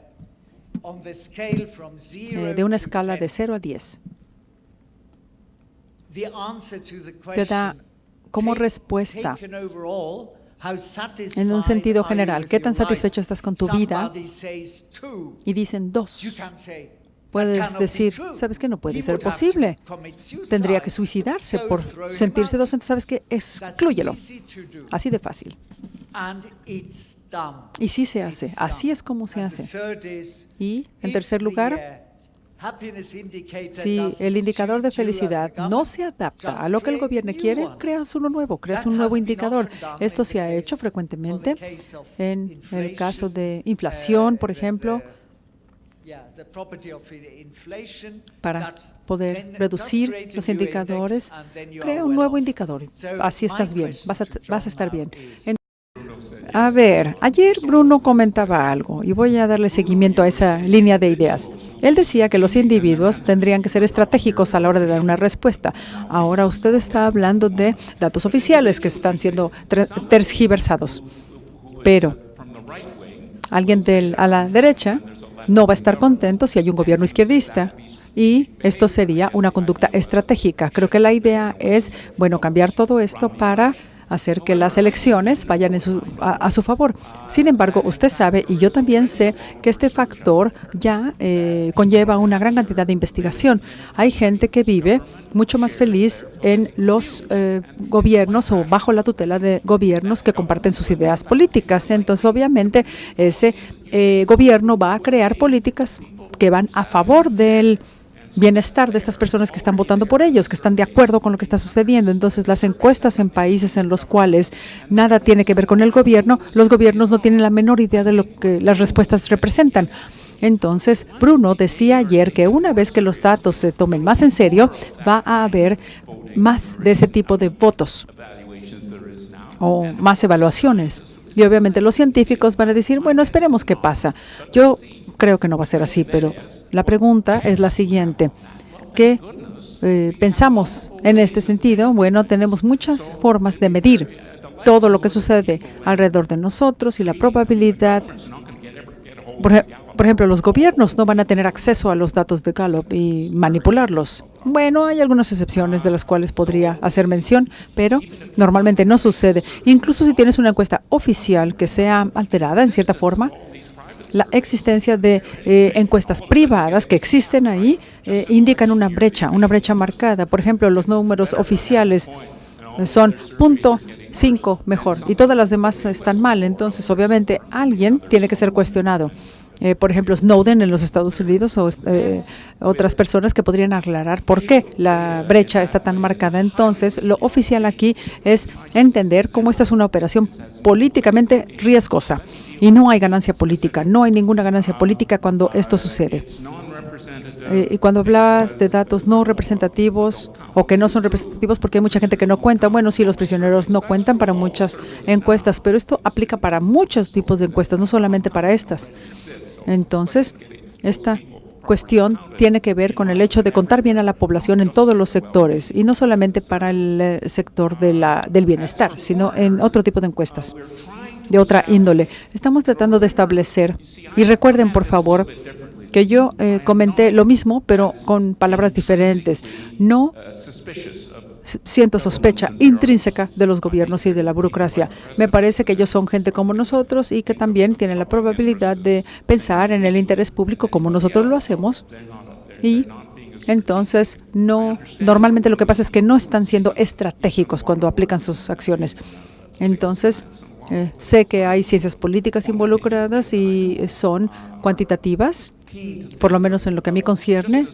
de una escala de 0 a 10 te da como respuesta, en un sentido general, ¿qué tan satisfecho estás con tu vida? Y dicen 2. Puedes decir, ¿sabes qué? No puede ser posible. Tendría que suicidarse por sentirse 2. Entonces, ¿sabes qué? Exclúyelo. Así de fácil. Y sí se hace. Así es como se hace. Y, en tercer lugar, Si el indicador de felicidad no se adapta a lo que el gobierno quiere, creas uno nuevo, creas un nuevo indicador. Esto se ha hecho frecuentemente en el caso de inflación, por ejemplo, para poder reducir los indicadores. Crea un nuevo indicador. Así estás bien, vas a estar bien. A ver, ayer Bruno comentaba algo y voy a darle seguimiento a esa línea de ideas. Él decía que los individuos tendrían que ser estratégicos a la hora de dar una respuesta. Ahora usted está hablando de datos oficiales que están siendo tergiversados. Pero alguien a la derecha no va a estar contento si hay un gobierno izquierdista. Y esto sería una conducta estratégica. Creo que la idea es, bueno, cambiar todo esto para hacer que las elecciones vayan a su favor. Sin embargo, usted sabe, y yo también sé, que este factor ya conlleva una gran cantidad de investigación. Hay gente que vive mucho más feliz en los gobiernos o bajo la tutela de gobiernos que comparten sus ideas políticas. Entonces, obviamente, ese gobierno va a crear políticas que van a favor del bienestar de estas personas que están votando por ellos, que están de acuerdo con lo que está sucediendo. Entonces, las encuestas en países en los cuales nada tiene que ver con el gobierno, los gobiernos no tienen la menor idea de lo que las respuestas representan. Entonces, Bruno decía ayer que una vez que los datos se tomen más en serio, va a haber más de ese tipo de votos o más evaluaciones. Y obviamente los científicos van a decir, bueno, esperemos qué pasa. Yo creo que no va a ser así, pero la pregunta es la siguiente. ¿Qué pensamos en este sentido? Bueno, tenemos muchas formas de medir todo lo que sucede alrededor de nosotros y la probabilidad. Por ejemplo, los gobiernos no van a tener acceso a los datos de Gallup y manipularlos. Bueno, hay algunas excepciones de las cuales podría hacer mención, pero normalmente no sucede. Incluso si tienes una encuesta oficial que sea alterada en cierta forma, la existencia de encuestas privadas que existen ahí indican una brecha marcada. Por ejemplo, los números oficiales son 0.5 mejor y todas las demás están mal. Entonces, obviamente, alguien tiene que ser cuestionado. Por ejemplo, Snowden en los Estados Unidos o otras personas que podrían aclarar por qué la brecha está tan marcada. Entonces, lo oficial aquí es entender cómo esta es una operación políticamente riesgosa y no hay ganancia política. No hay ninguna ganancia política cuando esto sucede. Y cuando hablas de datos no representativos o que no son representativos porque hay mucha gente que no cuenta, bueno, sí, los prisioneros no cuentan para muchas encuestas, pero esto aplica para muchos tipos de encuestas, no solamente para estas. Entonces, esta cuestión tiene que ver con el hecho de contar bien a la población en todos los sectores y no solamente para el sector del bienestar, sino en otro tipo de encuestas de otra índole. Estamos tratando de establecer, y recuerden, por favor, que yo comenté lo mismo, pero con palabras diferentes. No siento sospecha intrínseca de los gobiernos y de la burocracia. Me parece que ellos son gente como nosotros y que también tienen la probabilidad de pensar en el interés público como nosotros lo hacemos. Y entonces, normalmente lo que pasa es que no están siendo estratégicos cuando aplican sus acciones. Entonces, sé que hay ciencias políticas involucradas y son cuantitativas, por lo menos en lo que a mí concierne.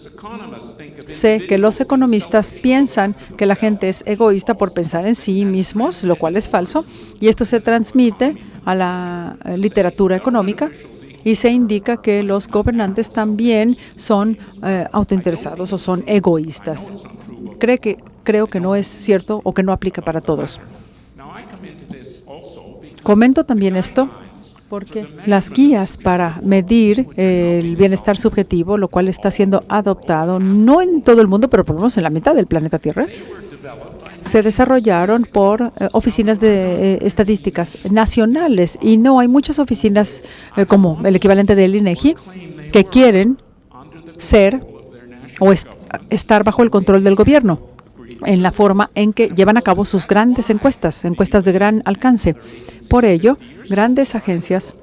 Sé que los economistas piensan que la gente es egoísta por pensar en sí mismos, lo cual es falso, y esto se transmite a la literatura económica y se indica que los gobernantes también son autointeresados o son egoístas. Creo que no es cierto o que no aplica para todos. Comento también esto porque las guías para medir el bienestar subjetivo, lo cual está siendo adoptado no en todo el mundo, pero por lo menos en la mitad del planeta Tierra, se desarrollaron por oficinas de estadísticas nacionales y no hay muchas oficinas como el equivalente del INEGI que quieren ser o estar bajo el control del gobierno en la forma en que llevan a cabo sus grandes encuestas de gran alcance. Por ello, grandes agencias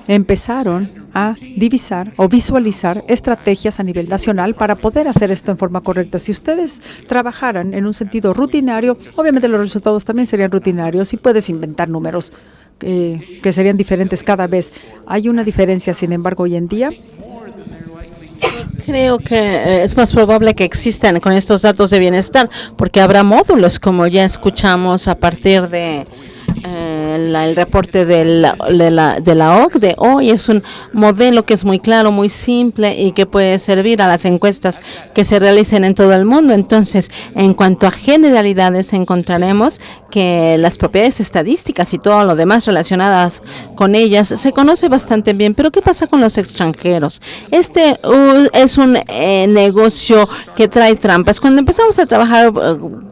empezaron a divisar o visualizar estrategias a nivel nacional para poder hacer esto en forma correcta. Si ustedes trabajaran en un sentido rutinario, obviamente los resultados también serían rutinarios y puedes inventar números que serían diferentes cada vez. Hay una diferencia, sin embargo, hoy en día Creo que es más probable que existan con estos datos de bienestar, porque habrá módulos, como ya escuchamos a partir de el reporte de la OCDE. Hoy es un modelo que es muy claro, muy simple y que puede servir a las encuestas que se realicen en todo el mundo. Entonces, en cuanto a generalidades, encontraremos que las propiedades estadísticas y todo lo demás relacionadas con ellas se conoce bastante bien. Pero ¿qué pasa con los extranjeros? Este es un negocio que trae trampas. Cuando empezamos a trabajar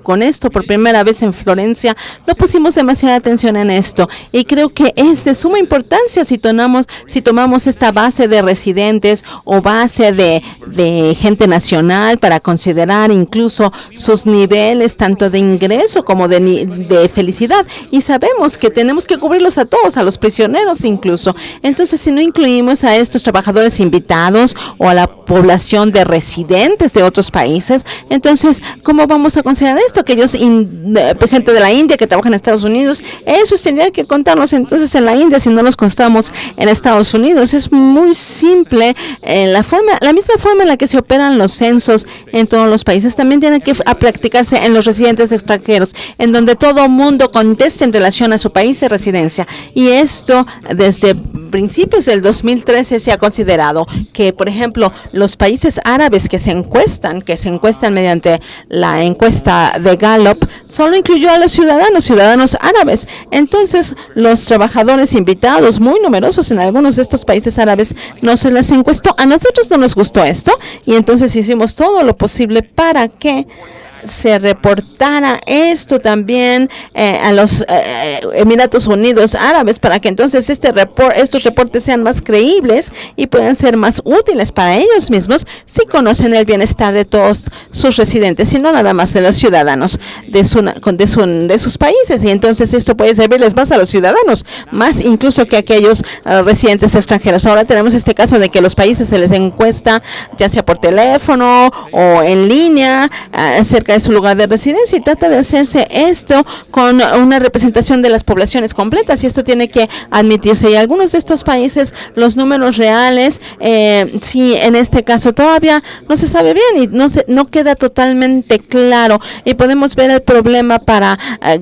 con esto por primera vez en Florencia, no pusimos demasiada atención en esto, y creo que es de suma importancia si tomamos esta base de residentes o base de gente nacional para considerar incluso sus niveles tanto de ingreso como de felicidad, y sabemos que tenemos que cubrirlos a todos, a los prisioneros incluso. Entonces, si no incluimos a estos trabajadores invitados o a la población de residentes de otros países, entonces, ¿cómo vamos a considerar esto? Aquellos gente de la India que trabaja en Estados Unidos, esos tendrían que contarnos entonces en la India si no los contamos en Estados Unidos. Es muy simple. La misma forma en la que se operan los censos en todos los países también tiene que practicarse en los residentes extranjeros, en donde todo mundo conteste en relación a su país de residencia. Y esto desde principios del 2013 se ha considerado que, por ejemplo, los países árabes que se encuestan mediante la encuesta de Gallup, solo incluyó a los ciudadanos árabes. Entonces, los trabajadores invitados, muy numerosos en algunos de estos países árabes, no se les encuestó. A nosotros no nos gustó esto, y entonces hicimos todo lo posible para que se reportara esto también a los Emiratos Unidos Árabes, para que entonces estos reportes sean más creíbles y puedan ser más útiles para ellos mismos si conocen el bienestar de todos sus residentes y no nada más de los ciudadanos de sus países. Y entonces esto puede servirles más a los ciudadanos, más incluso que a aquellos residentes extranjeros. Ahora tenemos este caso de que los países se les encuesta ya sea por teléfono o en línea acerca de su lugar de residencia, y trata de hacerse esto con una representación de las poblaciones completas, y esto tiene que admitirse. Y algunos de estos países, los números reales, sí, en este caso todavía no se sabe bien y no queda totalmente claro, y podemos ver el problema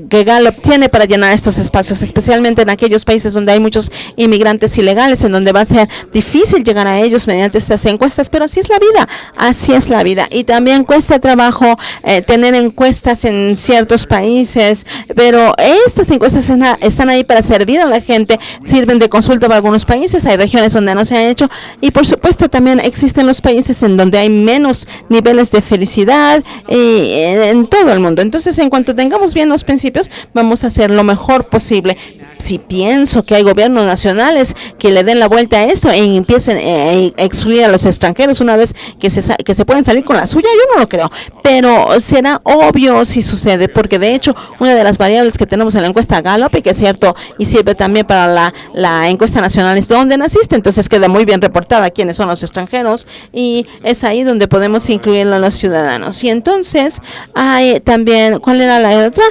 que Gallup tiene para llenar estos espacios, especialmente en aquellos países donde hay muchos inmigrantes ilegales, en donde va a ser difícil llegar a ellos mediante estas encuestas. Pero así es la vida, y también cuesta trabajo tener encuestas en ciertos países, pero estas encuestas están ahí para servir a la gente, sirven de consulta para algunos países. Hay regiones donde no se han hecho, y por supuesto también existen los países en donde hay menos niveles de felicidad en todo el mundo. Entonces, en cuanto tengamos bien los principios, vamos a hacer lo mejor posible. Si pienso que hay gobiernos nacionales que le den la vuelta a esto e empiecen a excluir a los extranjeros una vez que se pueden salir con la suya, yo no lo creo, pero será obvio si sucede, porque de hecho una de las variables que tenemos en la encuesta Gallup, y que es cierto y sirve también para la encuesta nacional, es dónde naciste. Entonces queda muy bien reportada quiénes son los extranjeros, y es ahí donde podemos incluir a los ciudadanos. Y entonces hay también, ¿cuál era la otra?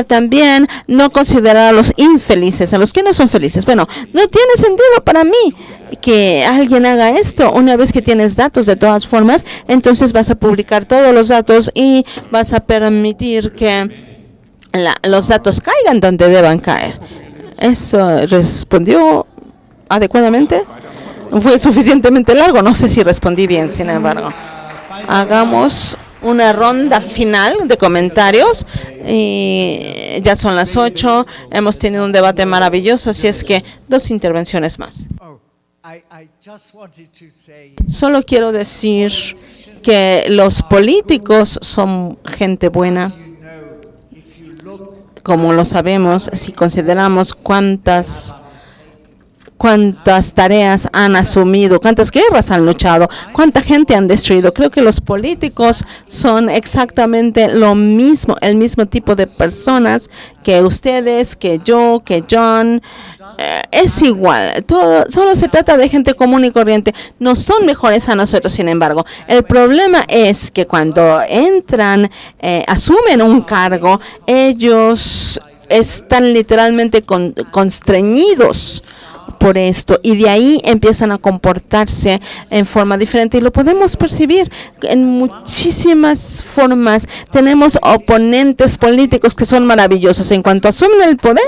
También no considerar a los infelices, a los que no son felices. Bueno, no tiene sentido para mí que alguien haga esto. Una vez que tienes datos, de todas formas, entonces vas a publicar todos los datos y vas a permitir que los datos caigan donde deban caer. ¿Eso respondió adecuadamente? ¿Fue suficientemente largo? No sé si respondí bien, sin embargo. Hagamos una ronda final de comentarios. Y ya son las 8. Hemos tenido un debate maravilloso, así es que 2 intervenciones más. Solo quiero decir que los políticos son gente buena. Como lo sabemos, si consideramos cuántas tareas han asumido, cuántas guerras han luchado, cuánta gente han destruido. Creo que los políticos son exactamente lo mismo, el mismo tipo de personas que ustedes, que yo, que John. Es igual, solo se trata de gente común y corriente. No son mejores a nosotros, sin embargo. El problema es que cuando entran, asumen un cargo, ellos están literalmente constreñidos por esto, y de ahí empiezan a comportarse en forma diferente, y lo podemos percibir en muchísimas formas. Tenemos oponentes políticos que son maravillosos. En cuanto asumen el poder,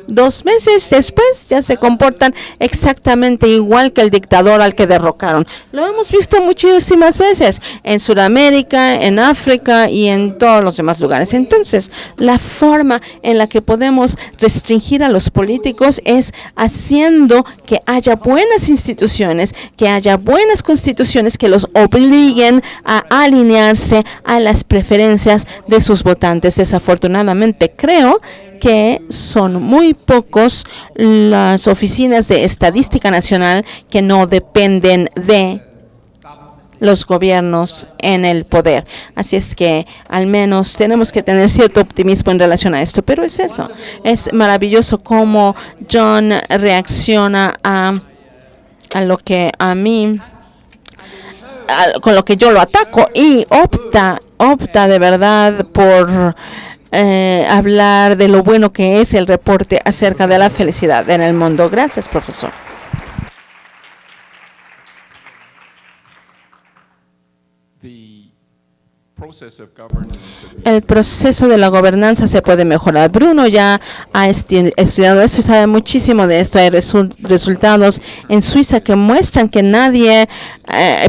2 meses después ya se comportan exactamente igual que el dictador al que derrocaron. Lo hemos visto muchísimas veces en Sudamérica, en África y en todos los demás lugares. Entonces, la forma en la que podemos restringir a los políticos es haciendo que haya buenas instituciones, que haya buenas constituciones que los obliguen a alinearse a las preferencias de sus votantes. Desafortunadamente, creo que son muy pocos las oficinas de estadística nacional que no dependen de los gobiernos en el poder. Así es que al menos tenemos que tener cierto optimismo en relación a esto, pero es eso. Es maravilloso cómo John reacciona a lo que a mí, con lo que yo lo ataco, y opta de verdad por hablar de lo bueno que es el reporte acerca de la felicidad en el mundo. Gracias, profesor. El proceso de la gobernanza se puede mejorar. Bruno ya ha estudiado esto y sabe muchísimo de esto. Hay resultados en Suiza que muestran que nadie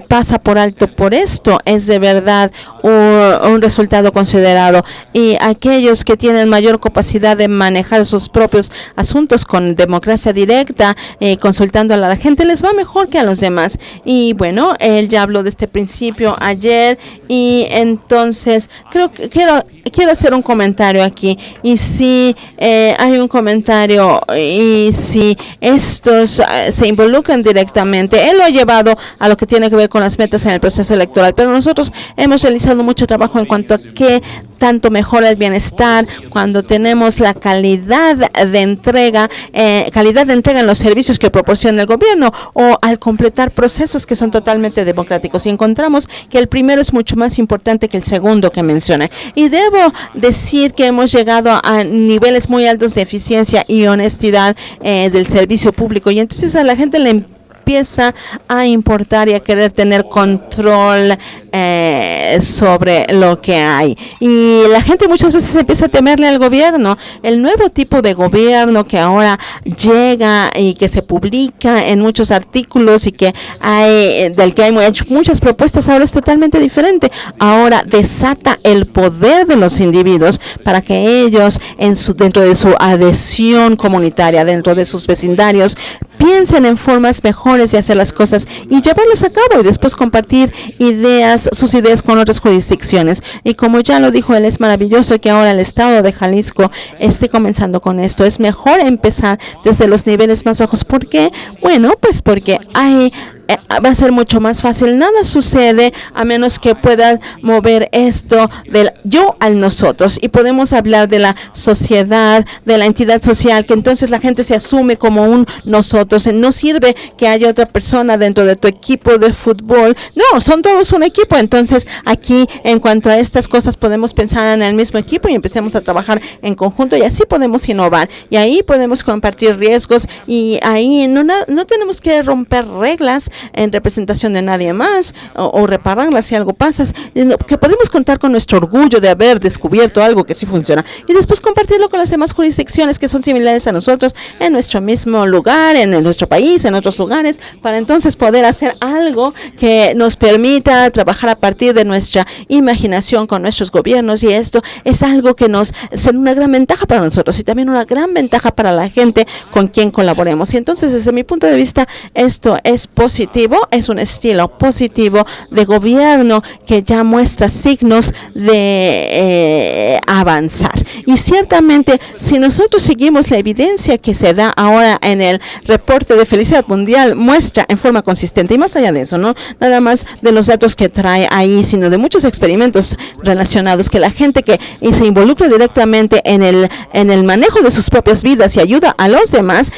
pasa por alto por esto. Es de verdad un resultado considerado. Y aquellos que tienen mayor capacidad de manejar sus propios asuntos con democracia directa, consultando a la gente, les va mejor que a los demás. Y bueno, él ya habló de este principio ayer, y entonces quiero hacer un comentario aquí. Y si hay un comentario, y si estos se involucran directamente, él lo ha llevado a lo que tiene que ver con las metas en el proceso electoral, pero nosotros hemos realizado mucho trabajo en cuanto a qué tanto mejora el bienestar cuando tenemos la calidad de entrega en los servicios que proporciona el gobierno, o al completar procesos que son totalmente democráticos. Y encontramos que el primero es mucho más importante que el segundo que menciona. Y debo decir que hemos llegado a niveles muy altos de eficiencia y honestidad del servicio público, y entonces a la gente le empieza a importar y a querer tener control sobre lo que hay. Y la gente muchas veces empieza a temerle al gobierno. El nuevo tipo de gobierno que ahora llega y que se publica en muchos artículos y que del que hay muchas propuestas, ahora es totalmente diferente. Ahora desata el poder de los individuos para que ellos, dentro de su adhesión comunitaria, dentro de sus vecindarios, piensen en formas mejores de hacer las cosas y llevarlas a cabo, y después compartir sus ideas con otras jurisdicciones. Y como ya lo dijo él, es maravilloso que ahora el estado de Jalisco esté comenzando con esto. Es mejor empezar desde los niveles más bajos. ¿Por qué? Bueno, pues porque va a ser mucho más fácil. Nada sucede a menos que puedas mover esto del yo al nosotros, y podemos hablar de la sociedad, de la entidad social, que entonces la gente se asume como un nosotros. No sirve que haya otra persona dentro de tu equipo de fútbol. No, son todos un equipo. Entonces aquí, en cuanto a estas cosas, podemos pensar en el mismo equipo y empecemos a trabajar en conjunto, y así podemos innovar, y ahí podemos compartir riesgos, y ahí no tenemos que romper reglas en representación de nadie más, o repararlas si algo pasa, que podemos contar con nuestro orgullo de haber descubierto algo que sí funciona, y después compartirlo con las demás jurisdicciones que son similares a nosotros en nuestro mismo lugar, en nuestro país, en otros lugares, para entonces poder hacer algo que nos permita trabajar a partir de nuestra imaginación con nuestros gobiernos. Y esto es algo que será una gran ventaja para nosotros, y también una gran ventaja para la gente con quien colaboremos. Y entonces, desde mi punto de vista, esto es positivo. Es un estilo positivo de gobierno que ya muestra signos de avanzar. Y ciertamente, si nosotros seguimos la evidencia que se da ahora en el reporte de felicidad mundial, muestra en forma consistente, y más allá de eso, no nada más de los datos que trae ahí, sino de muchos experimentos relacionados, que la gente que se involucra directamente en el manejo de sus propias vidas y ayuda a los demás,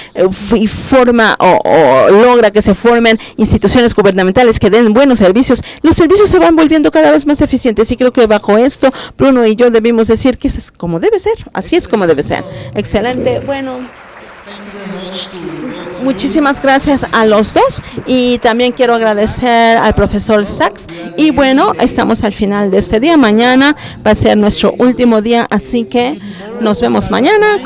y forma o logra que se formen instituciones gubernamentales que den buenos servicios, los servicios se van volviendo cada vez más eficientes. Y creo que bajo esto, Bruno y yo debimos decir que eso es como debe ser, así es como debe ser. Excelente. Bueno, Muchísimas gracias a los dos y también quiero agradecer al profesor Sachs. Y bueno, estamos al final de este día. Mañana va a ser nuestro último día, así que nos vemos mañana.